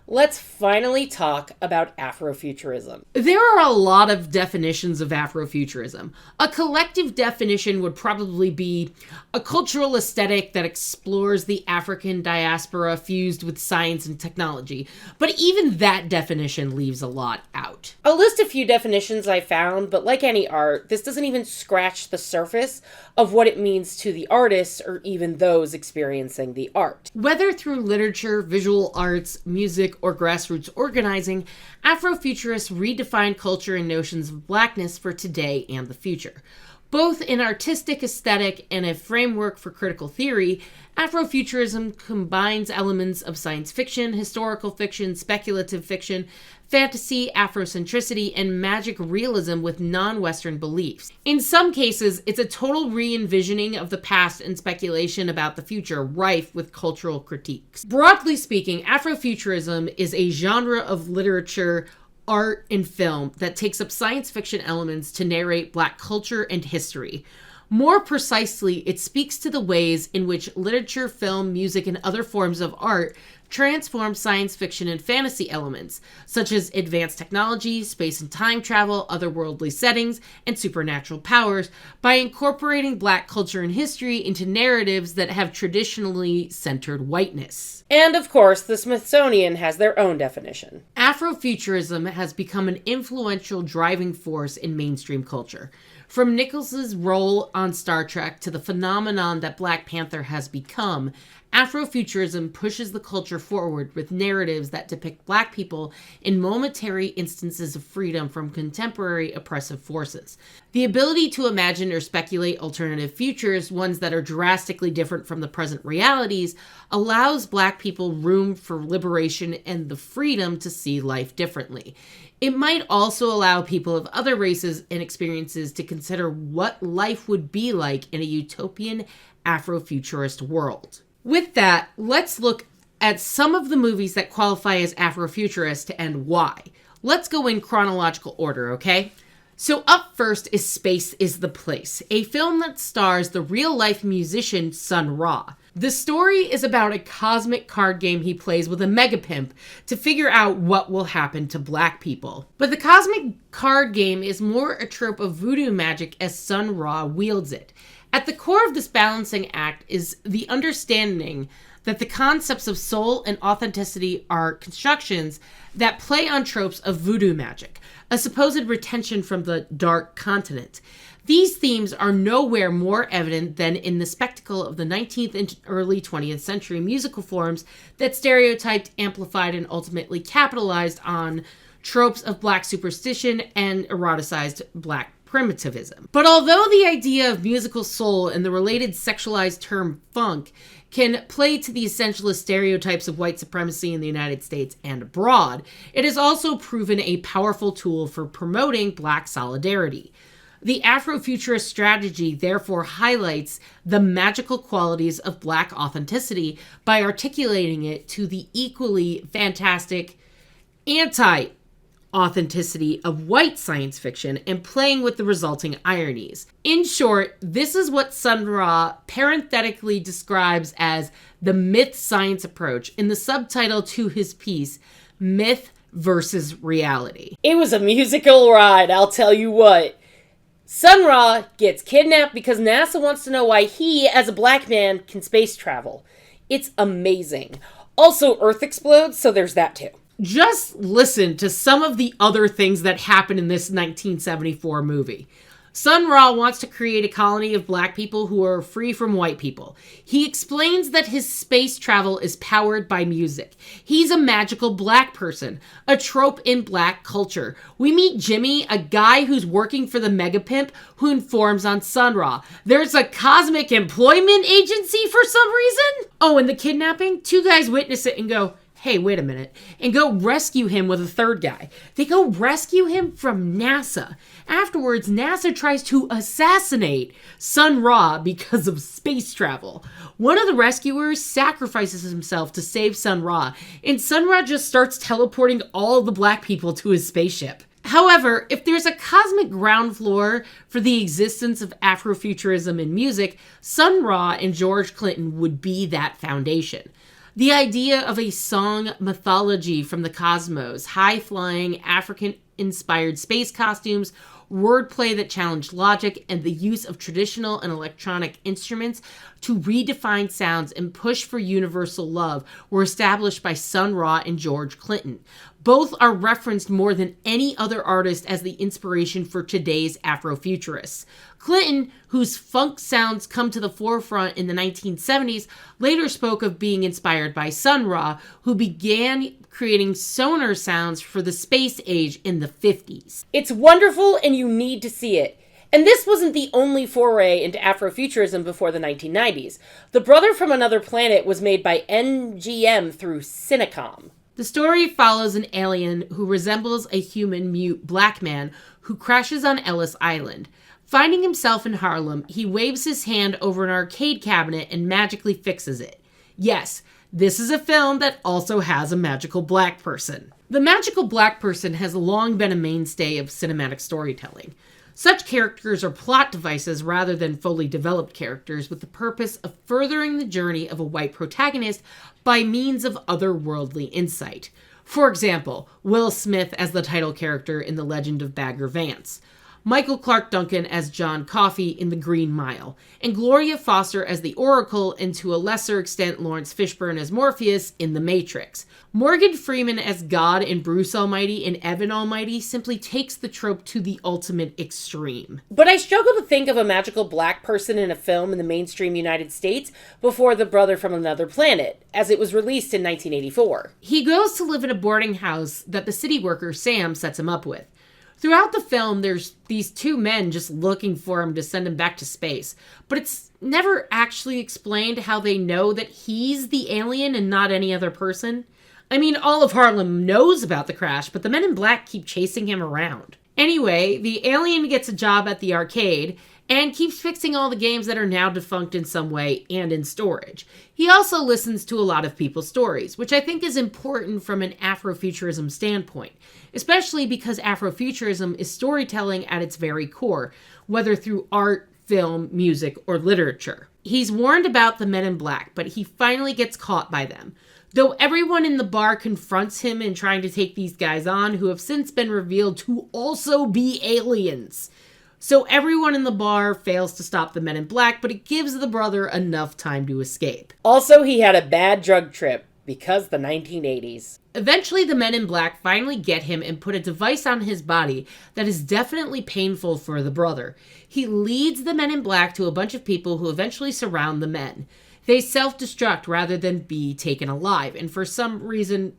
let's finally talk about Afrofuturism. There are a lot of definitions of Afrofuturism. A collective definition would probably be a cultural aesthetic that explores the African diaspora fused with science and technology. But even that definition leaves a lot out. I'll list a few definitions I found, but like any art, this doesn't even scratch the surface of what it means to the artists or even those experiencing the art. Whether through literature, visual arts, music, or grassroots organizing, Afrofuturists redefine culture and notions of blackness for today and the future. Both in artistic aesthetic and a framework for critical theory, Afrofuturism combines elements of science fiction, historical fiction, speculative fiction, fantasy, Afrocentricity, and magic realism with non-Western beliefs. In some cases, it's a total re-envisioning of the past and speculation about the future, rife with cultural critiques. Broadly speaking, Afrofuturism is a genre of literature, art, and film that takes up science fiction elements to narrate Black culture and history. More precisely, it speaks to the ways in which literature, film, music, and other forms of art transform science fiction and fantasy elements, such as advanced technology, space and time travel, otherworldly settings, and supernatural powers, by incorporating Black culture and history into narratives that have traditionally centered whiteness. And of course, the Smithsonian has their own definition. Afrofuturism has become an influential driving force in mainstream culture. From Nichols' role on Star Trek to the phenomenon that Black Panther has become, Afrofuturism pushes the culture forward with narratives that depict Black people in momentary instances of freedom from contemporary oppressive forces. The ability to imagine or speculate alternative futures, ones that are drastically different from the present realities, allows Black people room for liberation and the freedom to see life differently. It might also allow people of other races and experiences to consider what life would be like in a utopian Afrofuturist world. With that, let's look at some of the movies that qualify as Afrofuturist and why. Let's go in chronological order, okay? So up first is Space is the Place, a film that stars the real-life musician Sun Ra. The story is about a cosmic card game he plays with a megapimp to figure out what will happen to Black people. But the cosmic card game is more a trope of voodoo magic as Sun Ra wields it. At the core of this balancing act is the understanding that the concepts of soul and authenticity are constructions that play on tropes of voodoo magic, a supposed retention from the dark continent. These themes are nowhere more evident than in the spectacle of the 19th and early 20th century musical forms that stereotyped, amplified, and ultimately capitalized on tropes of Black superstition and eroticized Black primitivism. But although the idea of musical soul and the related sexualized term funk can play to the essentialist stereotypes of white supremacy in the United States and abroad, it has also proven a powerful tool for promoting Black solidarity. The Afrofuturist strategy therefore highlights the magical qualities of Black authenticity by articulating it to the equally fantastic anti-authenticity of white science fiction and playing with the resulting ironies. In short, this is what Sun Ra parenthetically describes as the myth-science approach in the subtitle to his piece, Myth versus Reality. It was a musical ride, I'll tell you what. Sun Ra gets kidnapped because NASA wants to know why he, as a Black man, can space travel. It's amazing. Also, Earth explodes, so there's that too. Just listen to some of the other things that happen in this 1974 movie. Sun Ra wants to create a colony of Black people who are free from white people. He explains that his space travel is powered by music. He's a magical Black person, a trope in Black culture. We meet Jimmy, a guy who's working for the megapimp who informs on Sun Ra. There's a cosmic employment agency for some reason. Oh, and the kidnapping? 2 guys witness it and go, hey, wait a minute, and go rescue him with a 3rd guy. They go rescue him from NASA. Afterwards, NASA tries to assassinate Sun Ra because of space travel. One of the rescuers sacrifices himself to save Sun Ra, and Sun Ra just starts teleporting all the Black people to his spaceship. However, if there's a cosmic ground floor for the existence of Afrofuturism in music, Sun Ra and George Clinton would be that foundation. The idea of a song mythology from the cosmos, high-flying, African-inspired space costumes, wordplay that challenged logic, and the use of traditional and electronic instruments to redefine sounds and push for universal love were established by Sun Ra and George Clinton. Both are referenced more than any other artist as the inspiration for today's Afrofuturists. Clinton, whose funk sounds come to the forefront in the 1970s, later spoke of being inspired by Sun Ra, who began creating sonar sounds for the space age in the 50s. It's wonderful and you need to see it. And this wasn't the only foray into Afrofuturism before the 1990s. The Brother from Another Planet was made by MGM through Cinecom. The story follows an alien who resembles a human mute Black man who crashes on Ellis Island. Finding himself in Harlem, he waves his hand over an arcade cabinet and magically fixes it. Yes, this is a film that also has a magical Black person. The magical Black person has long been a mainstay of cinematic storytelling. Such characters are plot devices rather than fully developed characters with the purpose of furthering the journey of a white protagonist by means of otherworldly insight. For example, Will Smith as the title character in The Legend of Bagger Vance, Michael Clark Duncan as John Coffey in The Green Mile, and Gloria Foster as the Oracle, and to a lesser extent Lawrence Fishburne as Morpheus in The Matrix. Morgan Freeman as God in Bruce Almighty and Evan Almighty simply takes the trope to the ultimate extreme. But I struggle to think of a magical Black person in a film in the mainstream United States before The Brother from Another Planet, as it was released in 1984. He goes to live in a boarding house that the city worker Sam sets him up with. Throughout the film, there's these 2 men just looking for him to send him back to space. But it's never actually explained how they know that he's the alien and not any other person. I mean, all of Harlem knows about the crash, but the men in black keep chasing him around. Anyway, the alien gets a job at the arcade and keeps fixing all the games that are now defunct in some way and in storage. He also listens to a lot of people's stories, which I think is important from an Afrofuturism standpoint, especially because Afrofuturism is storytelling at its very core, whether through art, film, music, or literature. He's warned about the men in black, but he finally gets caught by them. Though everyone in the bar confronts him in trying to take these guys on, who have since been revealed to also be aliens. So everyone in the bar fails to stop the men in black, but it gives the brother enough time to escape. Also, he had a bad drug trip, because the 1980s. Eventually, the men in black finally get him and put a device on his body that is definitely painful for the brother. He leads the men in black to a bunch of people who eventually surround the men. They self-destruct rather than be taken alive, and for some reason,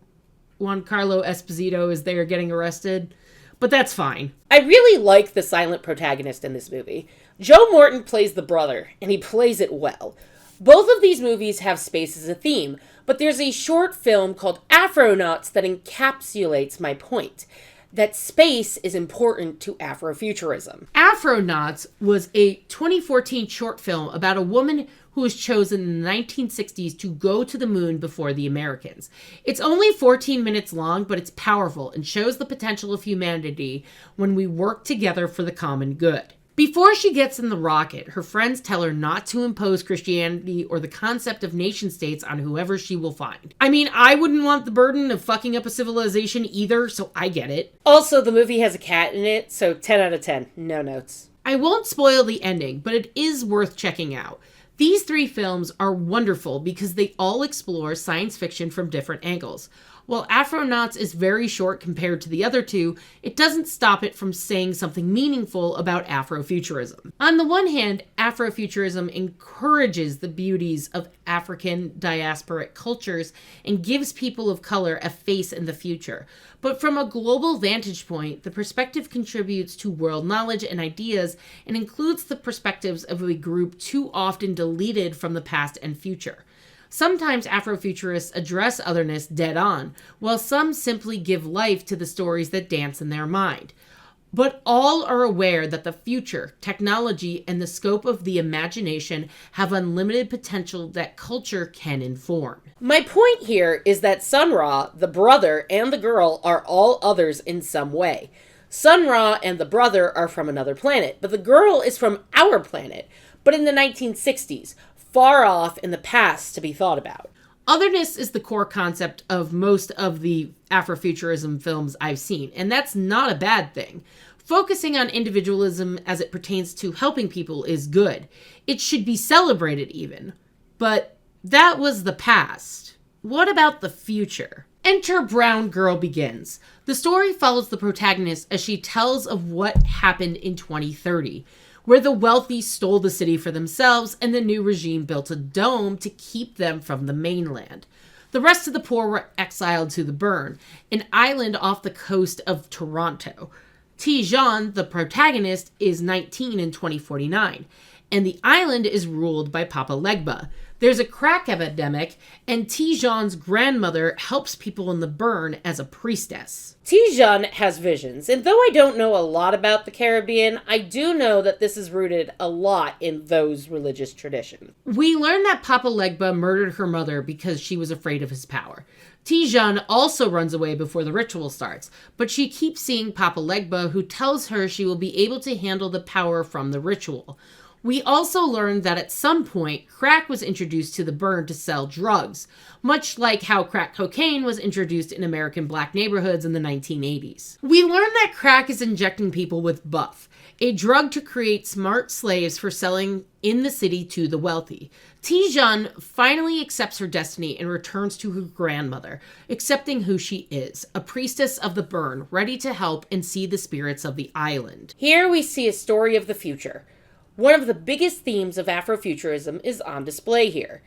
Giancarlo Esposito is there getting arrested. but that's fine. I really like the silent protagonist in this movie. Joe Morton plays the brother, and he plays it well. Both of these movies have space as a theme, but there's a short film called Afronauts that encapsulates my point. That space is important to Afrofuturism. Afronauts was a 2014 short film about a woman who was chosen in the 1960s to go to the moon before the Americans. It's only 14 minutes long, but it's powerful and shows the potential of humanity when we work together for the common good. Before she gets in the rocket, her friends tell her not to impose Christianity or the concept of nation states on whoever she will find. I mean, I wouldn't want the burden of fucking up a civilization either, so I get it. Also, the movie has a cat in it, so 10 out of 10. No notes. I won't spoil the ending, but it is worth checking out. These 3 films are wonderful because they all explore science fiction from different angles. While Afronauts is very short compared to the other 2, it doesn't stop it from saying something meaningful about Afrofuturism. On the one hand, Afrofuturism encourages the beauties of African diasporic cultures and gives people of color a face in the future. But from a global vantage point, the perspective contributes to world knowledge and ideas and includes the perspectives of a group too often deleted from the past and future. Sometimes Afrofuturists address otherness dead on, while some simply give life to the stories that dance in their mind. But all are aware that the future, technology, and the scope of the imagination have unlimited potential that culture can inform. My point here is that Sun Ra, the brother, and the girl are all others in some way. Sun Ra and the brother are from another planet, but the girl is from our planet, but in the 1960s, far off in the past to be thought about. Otherness is the core concept of most of the Afrofuturism films I've seen, and that's not a bad thing. Focusing on individualism as it pertains to helping people is good. It should be celebrated even. But that was the past. What about the future? Enter Brown Girl Begins. The story follows the protagonist as she tells of what happened in 2030. Where the wealthy stole the city for themselves and the new regime built a dome to keep them from the mainland. The rest of the poor were exiled to the Burn, an island off the coast of Toronto. Tijan, the protagonist, is 19 in 2049, and the island is ruled by Papa Legba. There's a crack epidemic, and Tijan's grandmother helps people in the Burn as a priestess. Tijan has visions, and though I don't know a lot about the Caribbean, I do know that this is rooted a lot in those religious traditions. We learn that Papa Legba murdered her mother because she was afraid of his power. Tijan also runs away before the ritual starts, but she keeps seeing Papa Legba, who tells her she will be able to handle the power from the ritual. We also learned that at some point, crack was introduced to the Burn to sell drugs, much like how crack cocaine was introduced in American black neighborhoods in the 1980s. We learned that crack is injecting people with buff, a drug to create smart slaves for selling in the city to the wealthy. Tijan finally accepts her destiny and returns to her grandmother, accepting who she is, a priestess of the Burn, ready to help and see the spirits of the island. Here we see a story of the future. One of the biggest themes of Afrofuturism is on display here: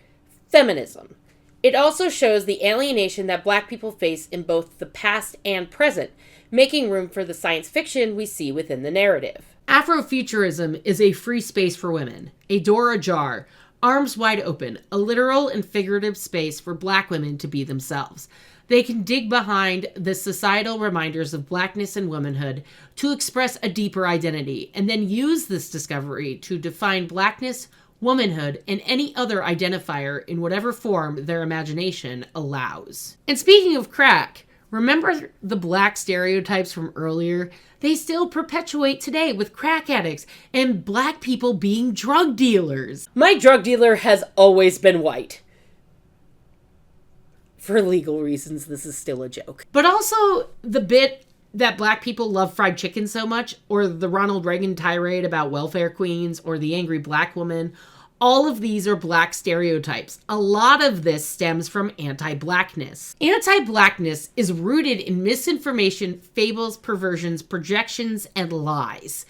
feminism. It also shows the alienation that Black people face in both the past and present, making room for the science fiction we see within the narrative. Afrofuturism is a free space for women, a door ajar, arms wide open, a literal and figurative space for Black women to be themselves. They can dig behind the societal reminders of Blackness and womanhood to express a deeper identity, and then use this discovery to define Blackness, womanhood, and any other identifier in whatever form their imagination allows. And speaking of crack, remember the Black stereotypes from earlier? They still perpetuate today with crack addicts and Black people being drug dealers. My drug dealer has always been white. For legal reasons, this is still a joke. But also the bit that Black people love fried chicken so much, or the Ronald Reagan tirade about welfare queens, or the angry Black woman, all of these are Black stereotypes. A lot of this stems from anti-Blackness. Anti-Blackness is rooted in misinformation, fables, perversions, projections, and lies.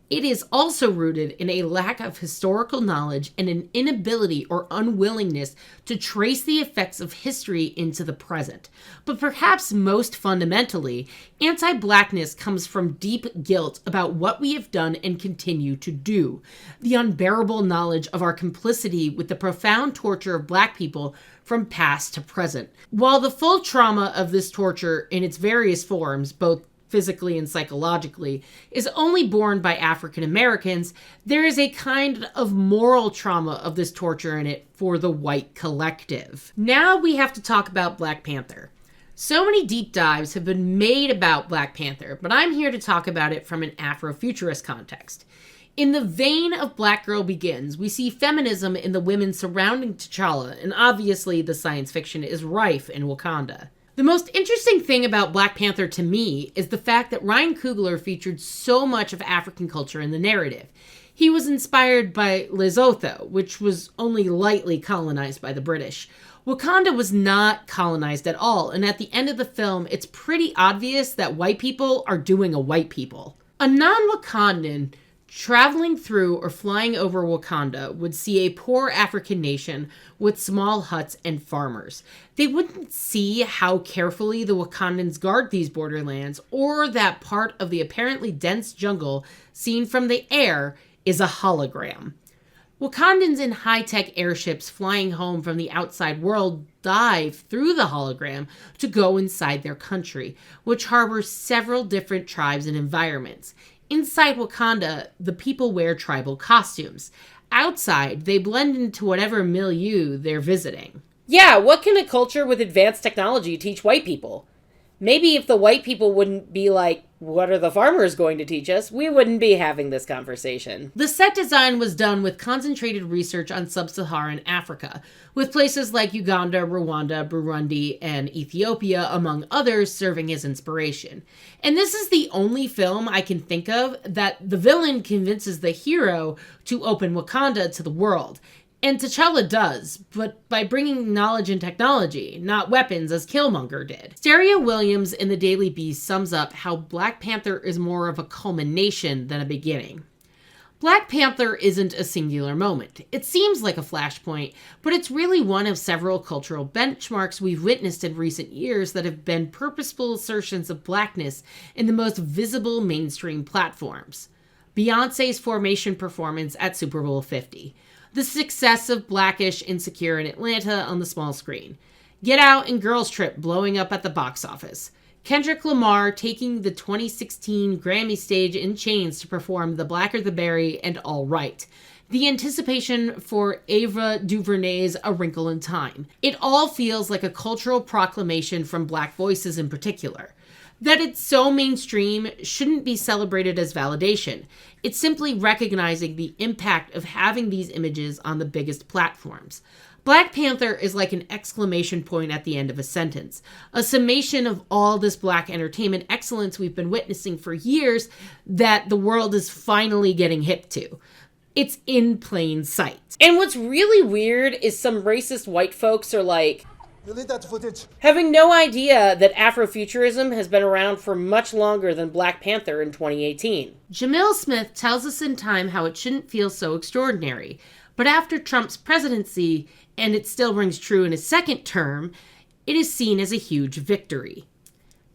it is also rooted in a lack of historical knowledge and an inability or unwillingness to trace the effects of history into the present. But perhaps most fundamentally, anti-Blackness comes from deep guilt about what we have done and continue to do. The unbearable knowledge of our complicity with the profound torture of Black people from past to present. While the full trauma of this torture in its various forms, both physically and psychologically, is only borne by African Americans, there is a kind of moral trauma of this torture in it for the white collective. Now we have to talk about Black Panther. So many deep dives have been made about Black Panther, but I'm here to talk about it from an Afrofuturist context. In the vein of Black Girl Begins, we see feminism in the women surrounding T'Challa, and obviously the science fiction is rife in Wakanda. The most interesting thing about Black Panther to me is the fact that Ryan Coogler featured so much of African culture in the narrative. He was inspired by Lesotho, which was only lightly colonized by the British. Wakanda was not colonized at all, and at the end of the film, it's pretty obvious that white people are doing a white people. A non-Wakandan traveling through or flying over Wakanda would see a poor African nation with small huts and farmers. They wouldn't see how carefully the Wakandans guard these borderlands, or that part of the apparently dense jungle seen from the air is a hologram. Wakandans in high-tech airships flying home from the outside world dive through the hologram to go inside their country, which harbors several different tribes and environments. Inside Wakanda, the people wear tribal costumes. Outside, they blend into whatever milieu they're visiting. Yeah, what can a culture with advanced technology teach white people? Maybe if the white people wouldn't be like, what are the farmers going to teach us? We wouldn't be having this conversation. The set design was done with concentrated research on sub-Saharan Africa, with places like Uganda, Rwanda, Burundi, and Ethiopia, among others, serving as inspiration. And this is the only film I can think of that the villain convinces the hero to open Wakanda to the world. And T'Challa does, but by bringing knowledge and technology, not weapons as Killmonger did. Stereo Williams in The Daily Beast sums up how Black Panther is more of a culmination than a beginning. Black Panther isn't a singular moment. It seems like a flashpoint, but it's really one of several cultural benchmarks we've witnessed in recent years that have been purposeful assertions of blackness in the most visible mainstream platforms. Beyoncé's Formation performance at Super Bowl 50. The success of Blackish Insecure in Atlanta on the small screen. Get Out and Girls Trip blowing up at the box office. Kendrick Lamar taking the 2016 Grammy stage in chains to perform The Blacker the Berry and All Right. The anticipation for Ava DuVernay's A Wrinkle in Time. It all feels like a cultural proclamation from Black voices in particular. That it's so mainstream shouldn't be celebrated as validation. It's simply recognizing the impact of having these images on the biggest platforms. Black Panther is like an exclamation point at the end of a sentence, a summation of all this Black entertainment excellence we've been witnessing for years that the world is finally getting hip to. It's in plain sight. And what's really weird is some racist white folks are like, delete that footage. Having no idea that Afrofuturism has been around for much longer than Black Panther in 2018. Jamil Smith tells us in Time how it shouldn't feel so extraordinary. But after Trump's presidency, and it still rings true in his second term, it is seen as a huge victory.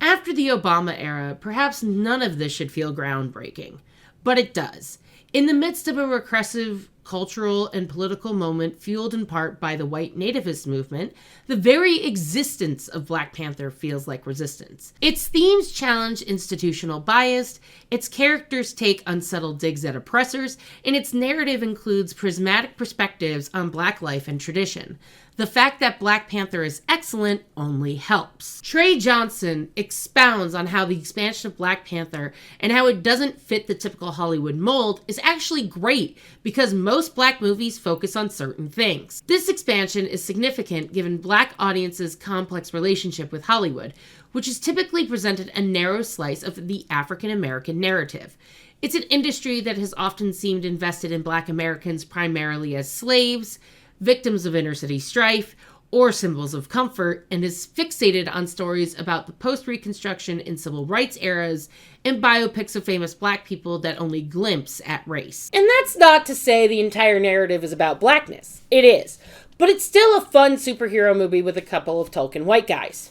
After the Obama era, perhaps none of this should feel groundbreaking. But it does. In the midst of a regressive cultural and political moment fueled in part by the white nativist movement, the very existence of Black Panther feels like resistance. Its themes challenge institutional bias, its characters take unsettled digs at oppressors, and its narrative includes prismatic perspectives on Black life and tradition. The fact that Black Panther is excellent only helps. Trey Johnson expounds on how the expansion of Black Panther and how it doesn't fit the typical Hollywood mold is actually great because most Black movies focus on certain things. This expansion is significant given Black audiences' complex relationship with Hollywood, which has typically presented a narrow slice of the African American narrative. It's an industry that has often seemed invested in Black Americans primarily as slaves, victims of inner-city strife, or symbols of comfort, and is fixated on stories about the post-Reconstruction and civil rights eras and biopics of famous black people that only glimpse at race. And that's not to say the entire narrative is about blackness. It is. But it's still a fun superhero movie with a couple of token white guys.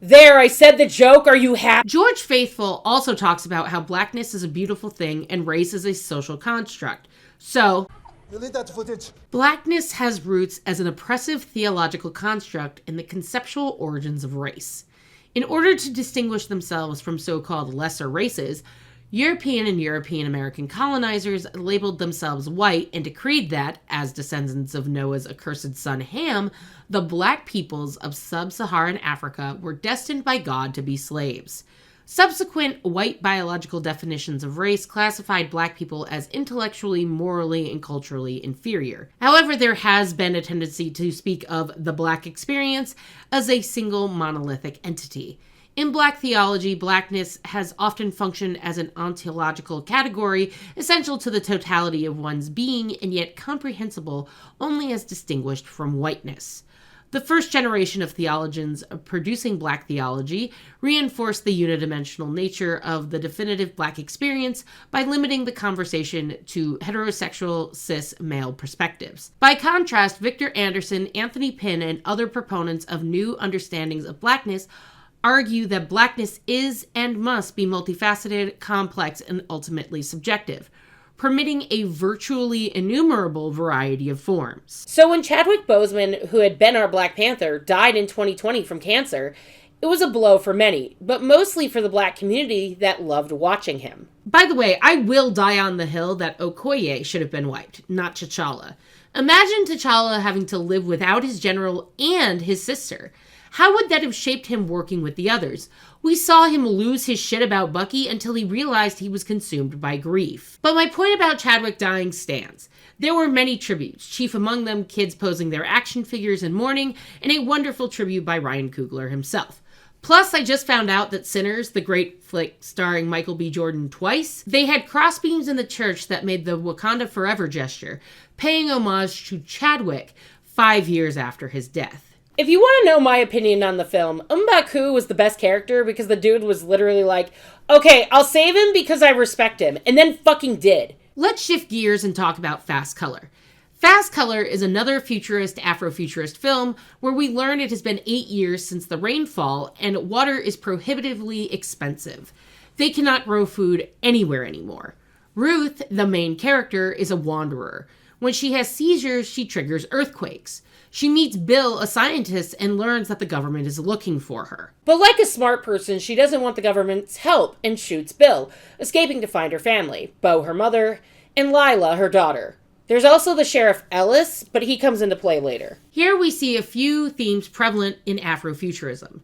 There, I said the joke, are you happy? George Faithful also talks about how blackness is a beautiful thing and race is a social construct. So, delete that footage. Blackness has roots as an oppressive theological construct in the conceptual origins of race. In order to distinguish themselves from so-called lesser races, European and European American colonizers labeled themselves white and decreed that, as descendants of Noah's accursed son Ham, the black peoples of sub-Saharan Africa were destined by God to be slaves. Subsequent white biological definitions of race classified black people as intellectually, morally, and culturally inferior. However, there has been a tendency to speak of the black experience as a single monolithic entity. In black theology, blackness has often functioned as an ontological category essential to the totality of one's being and yet comprehensible only as distinguished from whiteness. The first generation of theologians producing black theology reinforced the unidimensional nature of the definitive black experience by limiting the conversation to heterosexual cis male perspectives. By contrast, Victor Anderson, Anthony Pinn, and other proponents of new understandings of blackness argue that blackness is and must be multifaceted, complex, and ultimately subjective, permitting a virtually innumerable variety of forms. So when Chadwick Boseman, who had been our Black Panther, died in 2020 from cancer, it was a blow for many, but mostly for the black community that loved watching him. By the way, I will die on the hill that Okoye should have been white, not T'Challa. Imagine T'Challa having to live without his general and his sister. How would that have shaped him working with the others? We saw him lose his shit about Bucky until he realized he was consumed by grief. But my point about Chadwick dying stands. There were many tributes, chief among them kids posing their action figures in mourning, and a wonderful tribute by Ryan Coogler himself. Plus, I just found out that Sinners, the great flick starring Michael B. Jordan twice, they had crossbeams in the church that made the Wakanda Forever gesture, paying homage to Chadwick 5 years after his death. If you want to know my opinion on the film, M'Baku was the best character because the dude was literally like, okay, I'll save him because I respect him, and then fucking did. Let's shift gears and talk about Fast Color. Fast Color is another futurist, Afrofuturist film where we learn it has been 8 years since the rainfall and water is prohibitively expensive. They cannot grow food anywhere anymore. Ruth, the main character, is a wanderer. When she has seizures, she triggers earthquakes. She meets Bill, a scientist, and learns that the government is looking for her. But like a smart person, she doesn't want the government's help and shoots Bill, escaping to find her family, Bo, her mother, and Lila, her daughter. There's also the Sheriff Ellis, but he comes into play later. Here we see a few themes prevalent in Afrofuturism: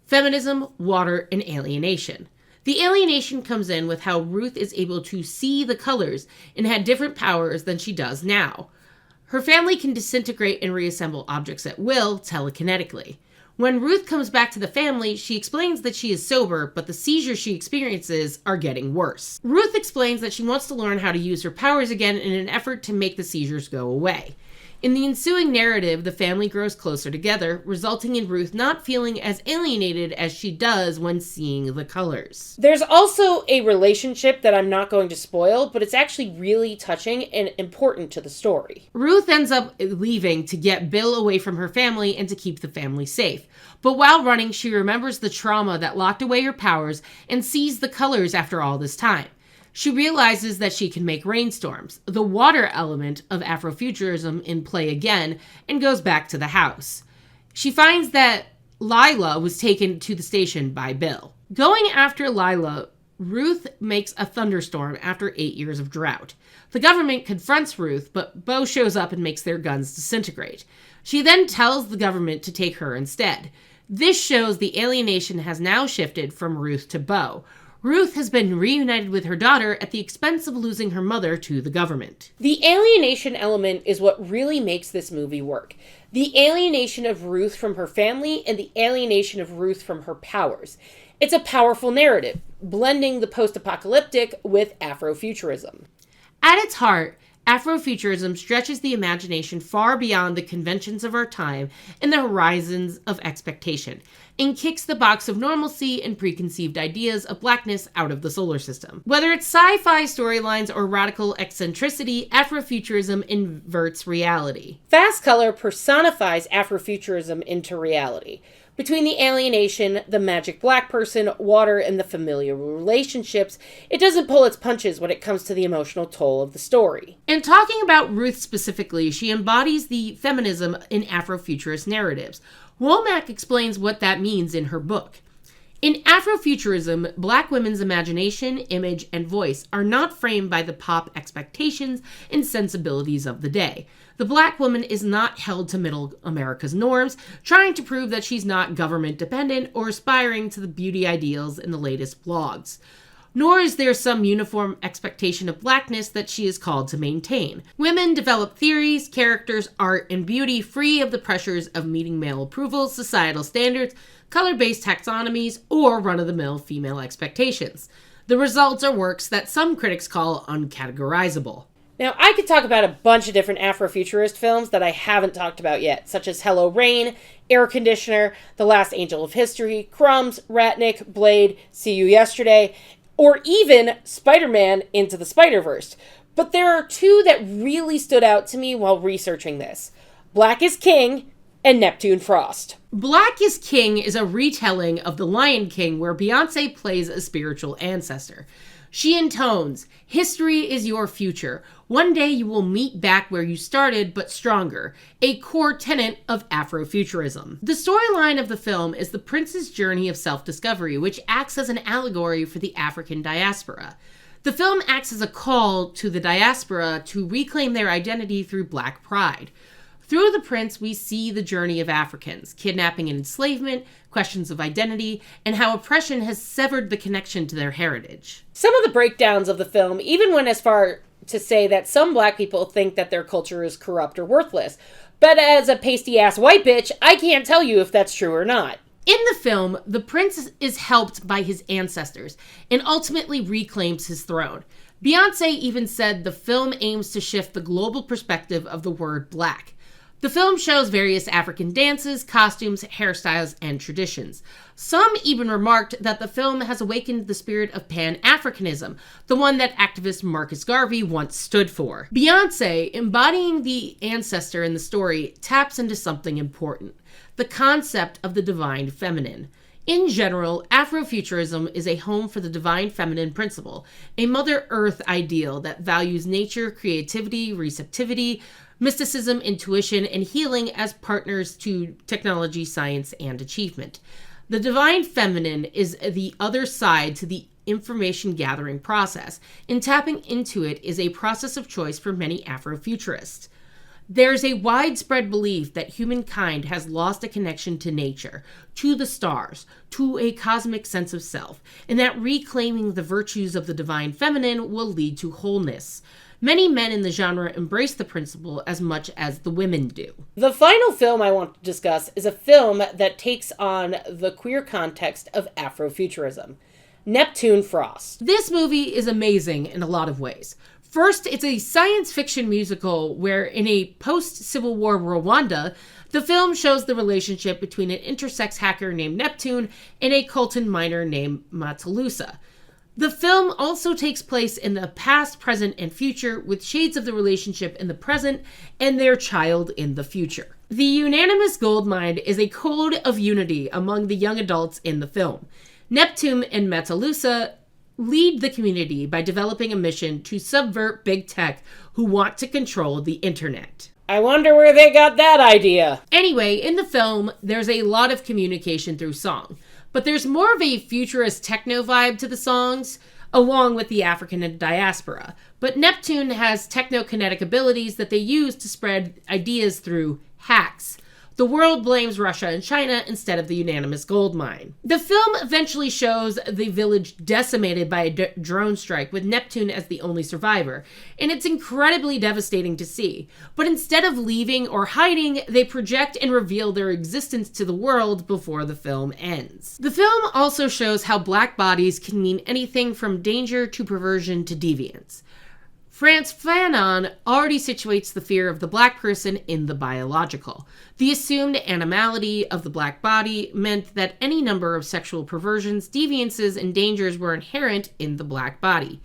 feminism, water, and alienation. The alienation comes in with how Ruth is able to see the colors and had different powers than she does now. Her family can disintegrate and reassemble objects at will, telekinetically. When Ruth comes back to the family, she explains that she is sober, but the seizures she experiences are getting worse. Ruth explains that she wants to learn how to use her powers again in an effort to make the seizures go away. In the ensuing narrative, the family grows closer together, resulting in Ruth not feeling as alienated as she does when seeing the colors. There's also a relationship that I'm not going to spoil, but it's actually really touching and important to the story. Ruth ends up leaving to get Bill away from her family and to keep the family safe. But while running, she remembers the trauma that locked away her powers and sees the colors after all this time. She realizes that she can make rainstorms, the water element of Afrofuturism, in play again, and goes back to the house. She finds that Lila was taken to the station by Bill. Going after Lila, Ruth makes a thunderstorm after 8 years of drought. The government confronts Ruth, but Bo shows up and makes their guns disintegrate. She then tells the government to take her instead. This shows the alienation has now shifted from Ruth to Bo. Ruth has been reunited with her daughter at the expense of losing her mother to the government. The alienation element is what really makes this movie work. The alienation of Ruth from her family and the alienation of Ruth from her powers. It's a powerful narrative, blending the post-apocalyptic with Afrofuturism. At its heart, Afrofuturism stretches the imagination far beyond the conventions of our time and the horizons of expectation, and kicks the box of normalcy and preconceived ideas of blackness out of the solar system. Whether it's sci-fi storylines or radical eccentricity, Afrofuturism inverts reality. Fast Color personifies Afrofuturism into reality. Between the alienation, the magic black person, water, and the familiar relationships, it doesn't pull its punches when it comes to the emotional toll of the story. And talking about Ruth specifically, she embodies the feminism in Afrofuturist narratives. Womack explains what that means in her book. In Afrofuturism, black women's imagination, image, and voice are not framed by the pop expectations and sensibilities of the day. The black woman is not held to middle America's norms, trying to prove that she's not government dependent or aspiring to the beauty ideals in the latest blogs. Nor is there some uniform expectation of blackness that she is called to maintain. Women develop theories, characters, art, and beauty free of the pressures of meeting male approval, societal standards, color-based taxonomies, or run-of-the-mill female expectations. The results are works that some critics call uncategorizable. Now, I could talk about a bunch of different Afrofuturist films that I haven't talked about yet, such as Hello Rain, Air Conditioner, The Last Angel of History, Crumbs, Ratnik, Blade, See You Yesterday, or even Spider-Man Into the Spider-Verse. But there are two that really stood out to me while researching this. Black is King and Neptune Frost. Black is King is a retelling of The Lion King where Beyonce plays a spiritual ancestor. She intones, "History is your future. One day you will meet back where you started, but stronger," a core tenet of Afrofuturism. The storyline of the film is the prince's journey of self-discovery, which acts as an allegory for the African diaspora. The film acts as a call to the diaspora to reclaim their identity through Black pride. Through the prince, we see the journey of Africans, kidnapping and enslavement, questions of identity, and how oppression has severed the connection to their heritage. Some of the breakdowns of the film even went as far to say that some black people think that their culture is corrupt or worthless. But as a pasty-ass white bitch, I can't tell you if that's true or not. In the film, the prince is helped by his ancestors and ultimately reclaims his throne. Beyonce even said the film aims to shift the global perspective of the word black. The film shows various African dances, costumes, hairstyles, and traditions. Some even remarked that the film has awakened the spirit of Pan-Africanism, the one that activist Marcus Garvey once stood for. Beyonce, embodying the ancestor in the story, taps into something important: the concept of the divine feminine. In general, Afrofuturism is a home for the divine feminine principle, a Mother Earth ideal that values nature, creativity, receptivity, mysticism, intuition, and healing as partners to technology, science, and achievement. The divine feminine is the other side to the information gathering process, and tapping into it is a process of choice for many Afrofuturists. There's a widespread belief that humankind has lost a connection to nature, to the stars, to a cosmic sense of self, and that reclaiming the virtues of the divine feminine will lead to wholeness. Many men in the genre embrace the principle as much as the women do. The final film I want to discuss is a film that takes on the queer context of Afrofuturism, Neptune Frost. This movie is amazing in a lot of ways. First, it's a science fiction musical where, in a post-Civil War Rwanda, the film shows the relationship between an intersex hacker named Neptune and a Colton miner named Matalusa. The film also takes place in the past, present, and future, with shades of the relationship in the present and their child in the future. The unanimous gold mine is a code of unity among the young adults in the film. Neptune and Matalusa lead the community by developing a mission to subvert big tech who want to control the internet. I wonder where they got that idea. Anyway, in the film, there's a lot of communication through song, but there's more of a futurist techno vibe to the songs, along with the African diaspora. But Neptune has technokinetic abilities that they use to spread ideas through hacks. The world blames Russia and China instead of the unanimous gold mine. The film eventually shows the village decimated by a drone strike, with Neptune as the only survivor, and it's incredibly devastating to see. But instead of leaving or hiding, they project and reveal their existence to the world before the film ends. The film also shows how black bodies can mean anything from danger to perversion to deviance. Frantz Fanon already situates the fear of the black person in the biological. The assumed animality of the black body meant that any number of sexual perversions, deviances, and dangers were inherent in the black body.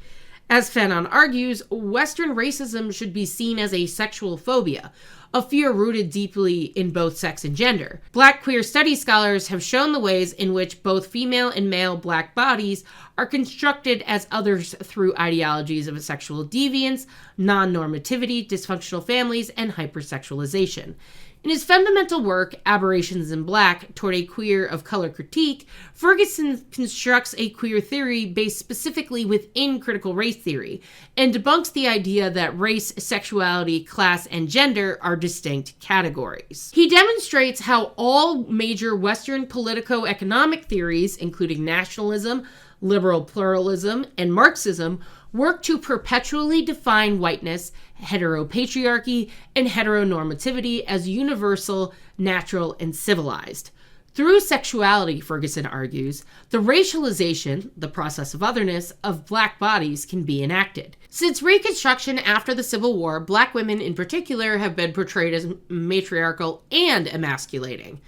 As Fanon argues, Western racism should be seen as a sexual phobia, a fear rooted deeply in both sex and gender. Black queer studies scholars have shown the ways in which both female and male black bodies are constructed as others through ideologies of sexual deviance, non-normativity, dysfunctional families, and hypersexualization. In his fundamental work, Aberrations in Black, Toward a Queer of Color Critique, Ferguson constructs a queer theory based specifically within critical race theory, and debunks the idea that race, sexuality, class, and gender are distinct categories. He demonstrates how all major Western politico-economic theories, including nationalism, liberal pluralism, and Marxism, work to perpetually define whiteness, heteropatriarchy, and heteronormativity as universal, natural, and civilized. Through sexuality, Ferguson argues, the racialization, the process of otherness, of black bodies can be enacted. Since Reconstruction after the Civil War, black women in particular have been portrayed as matriarchal and emasculating.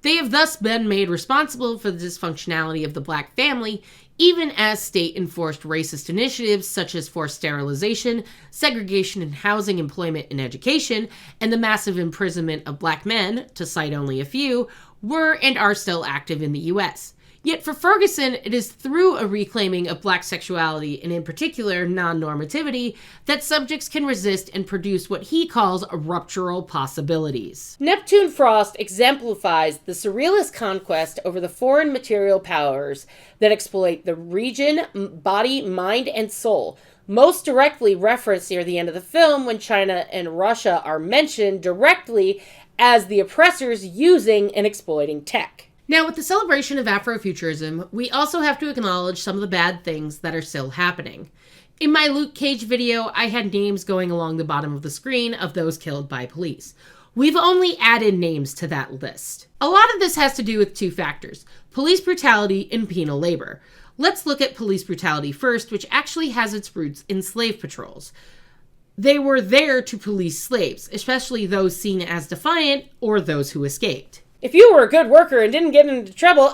They have thus been made responsible for the dysfunctionality of the black family, even as state-enforced racist initiatives such as forced sterilization, segregation in housing, employment, and education, and the massive imprisonment of black men, to cite only a few, were and are still active in the U.S. Yet for Ferguson, it is through a reclaiming of black sexuality, and in particular non-normativity, that subjects can resist and produce what he calls ruptural possibilities. Neptune Frost exemplifies the surrealist conquest over the foreign material powers that exploit the region, body, mind, and soul, most directly referenced near the end of the film when China and Russia are mentioned directly as the oppressors using and exploiting tech. Now, with the celebration of Afrofuturism, we also have to acknowledge some of the bad things that are still happening. In my Luke Cage video, I had names going along the bottom of the screen of those killed by police. We've only added names to that list. A lot of this has to do with two factors: police brutality and penal labor. Let's look at police brutality first, which actually has its roots in slave patrols. They were there to police slaves, especially those seen as defiant or those who escaped. If you were a good worker and didn't get into trouble,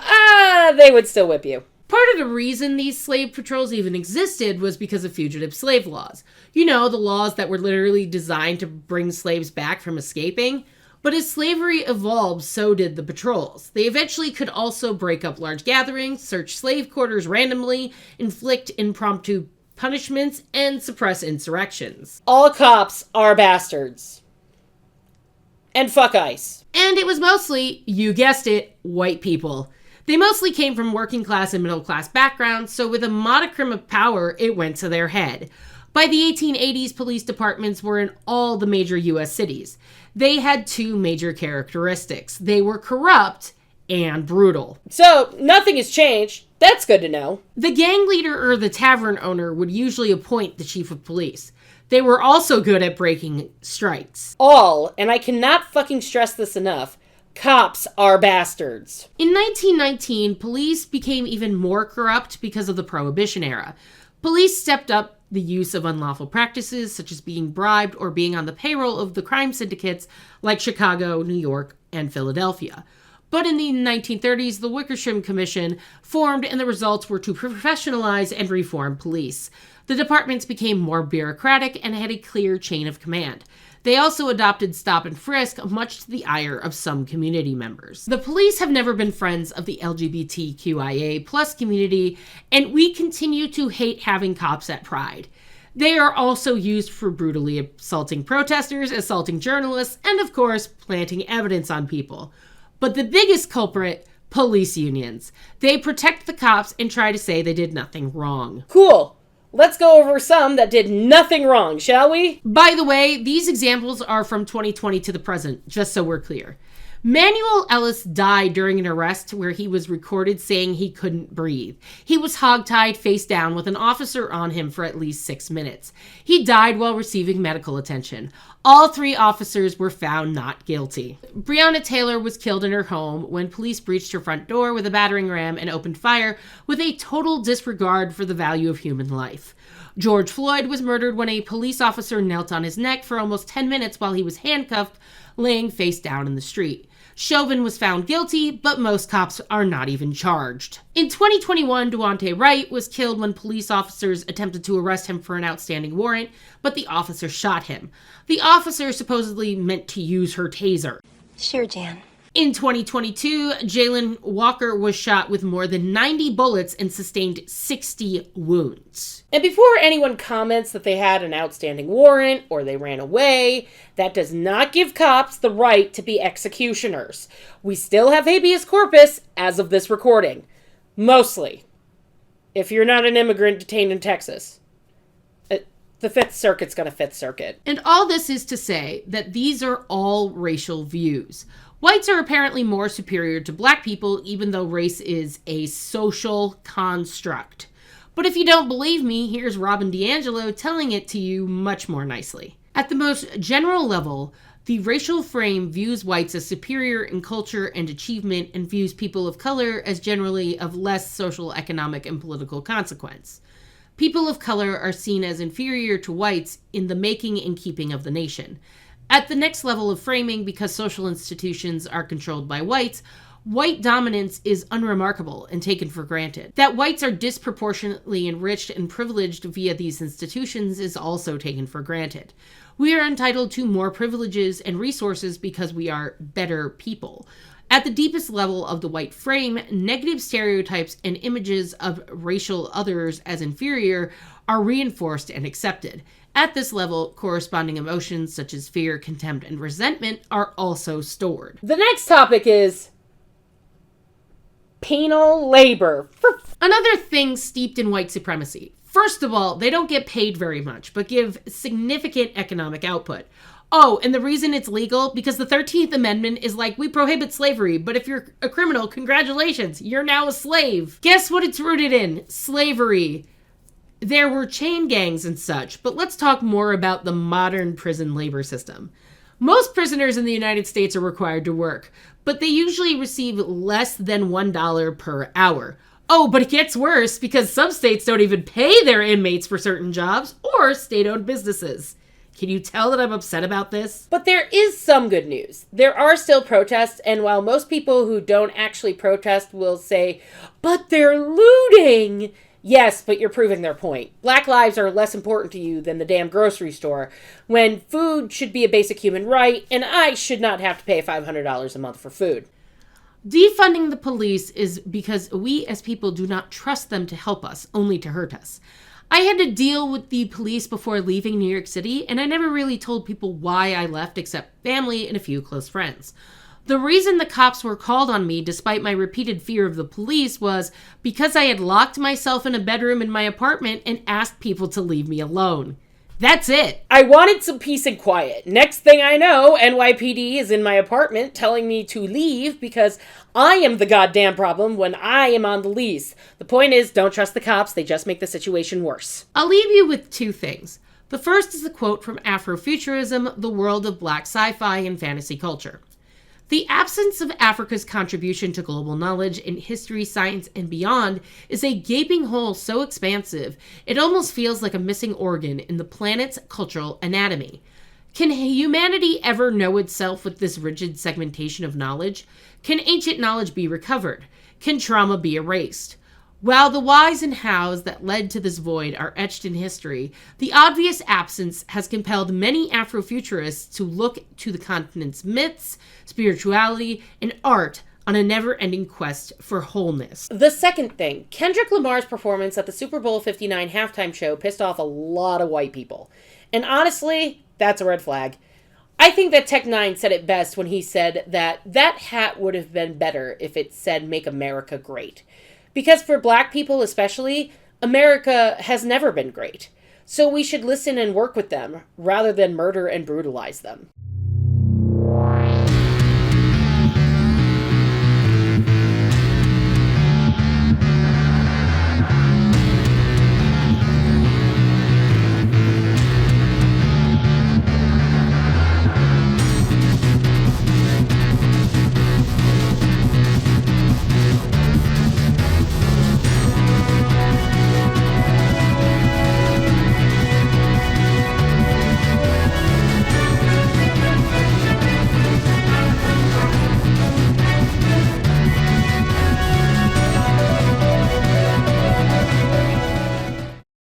they would still whip you. Part of the reason these slave patrols even existed was because of fugitive slave laws. You know, the laws that were literally designed to bring slaves back from escaping. But as slavery evolved, so did the patrols. They eventually could also break up large gatherings, search slave quarters randomly, inflict impromptu punishments, and suppress insurrections. All cops are bastards. And fuck ICE. And it was mostly, you guessed it, white people. They mostly came from working class and middle class backgrounds, so with a modicum of power, it went to their head. By the 1880s, police departments were in all the major U.S. cities. They had two major characteristics. They were corrupt and brutal. So, nothing has changed. That's good to know. The gang leader or the tavern owner would usually appoint the chief of police. They were also good at breaking strikes. And I cannot fucking stress this enough, cops are bastards. In 1919, police became even more corrupt because of the Prohibition era. Police stepped up the use of unlawful practices, such as being bribed or being on the payroll of the crime syndicates like Chicago, New York, and Philadelphia. But in the 1930s, the Wickersham Commission formed, and the results were to professionalize and reform police. The departments became more bureaucratic and had a clear chain of command. They also adopted stop and frisk, much to the ire of some community members. The police have never been friends of the LGBTQIA+ community, and we continue to hate having cops at Pride. They are also used for brutally assaulting protesters, assaulting journalists, and of course, planting evidence on people. But the biggest culprit, police unions. They protect the cops and try to say they did nothing wrong. Cool. Let's go over some that did nothing wrong, shall we? By the way, these examples are from 2020 to the present, just so we're clear. Manuel Ellis died during an arrest where he was recorded saying he couldn't breathe. He was hogtied face down with an officer on him for at least 6 minutes. He died while receiving medical attention. All 3 officers were found not guilty. Breonna Taylor was killed in her home when police breached her front door with a battering ram and opened fire with a total disregard for the value of human life. George Floyd was murdered when a police officer knelt on his neck for almost 10 minutes while he was handcuffed, laying face down in the street. Chauvin was found guilty, but most cops are not even charged. In 2021, Daunte Wright was killed when police officers attempted to arrest him for an outstanding warrant, but the officer shot him. The officer supposedly meant to use her taser. Sure, Jan. In 2022, Jalen Walker was shot with more than 90 bullets and sustained 60 wounds. And before anyone comments that they had an outstanding warrant or they ran away, that does not give cops the right to be executioners. We still have habeas corpus as of this recording. Mostly. If you're not an immigrant detained in Texas. The Fifth Circuit's gonna Fifth Circuit. And all this is to say that these are all racial views. Whites are apparently more superior to black people, even though race is a social construct. But if you don't believe me, here's Robin DiAngelo telling it to you much more nicely. At the most general level, the racial frame views whites as superior in culture and achievement and views people of color as generally of less social, economic, and political consequence. People of color are seen as inferior to whites in the making and keeping of the nation. At the next level of framing, because social institutions are controlled by whites, white dominance is unremarkable and taken for granted. That whites are disproportionately enriched and privileged via these institutions is also taken for granted. We are entitled to more privileges and resources because we are better people. At the deepest level of the white frame, negative stereotypes and images of racial others as inferior are reinforced and accepted. At this level, corresponding emotions such as fear, contempt, and resentment are also stored. The next topic is penal labor. Another thing steeped in white supremacy. First of all, they don't get paid very much, but give significant economic output. Oh, and the reason it's legal? Because the 13th Amendment is like, we prohibit slavery, but if you're a criminal, congratulations, you're now a slave. Guess what it's rooted in? Slavery. There were chain gangs and such, but let's talk more about the modern prison labor system. Most prisoners in the United States are required to work, but they usually receive less than $1 per hour. Oh, but it gets worse because some states don't even pay their inmates for certain jobs or state-owned businesses. Can you tell that I'm upset about this? But there is some good news. There are still protests, and while most people who don't actually protest will say, but they're looting, yes, but you're proving their point. Black lives are less important to you than the damn grocery store, when food should be a basic human right, and I should not have to pay $500 a month for food. Defunding the police is because we as people do not trust them to help us, only to hurt us. I had to deal with the police before leaving New York City, and I never really told people why I left except family and a few close friends. The reason the cops were called on me, despite my repeated fear of the police, was because I had locked myself in a bedroom in my apartment and asked people to leave me alone. That's it. I wanted some peace and quiet. Next thing I know, NYPD is in my apartment telling me to leave because I am the goddamn problem when I am on the lease. The point is, don't trust the cops. They just make the situation worse. I'll leave you with 2 things. The first is a quote from Afrofuturism, the world of black sci-fi and fantasy culture. The absence of Africa's contribution to global knowledge in history, science, and beyond is a gaping hole so expansive, it almost feels like a missing organ in the planet's cultural anatomy. Can humanity ever know itself with this rigid segmentation of knowledge? Can ancient knowledge be recovered? Can trauma be erased? While the whys and hows that led to this void are etched in history, the obvious absence has compelled many Afrofuturists to look to the continent's myths, spirituality, and art on a never-ending quest for wholeness. The second thing, Kendrick Lamar's performance at the Super Bowl 59 halftime show pissed off a lot of white people. And honestly, that's a red flag. I think that Tech Nine said it best when he said that hat would have been better if it said "Make America Great." Because for black people especially, America has never been great. So we should listen and work with them rather than murder and brutalize them.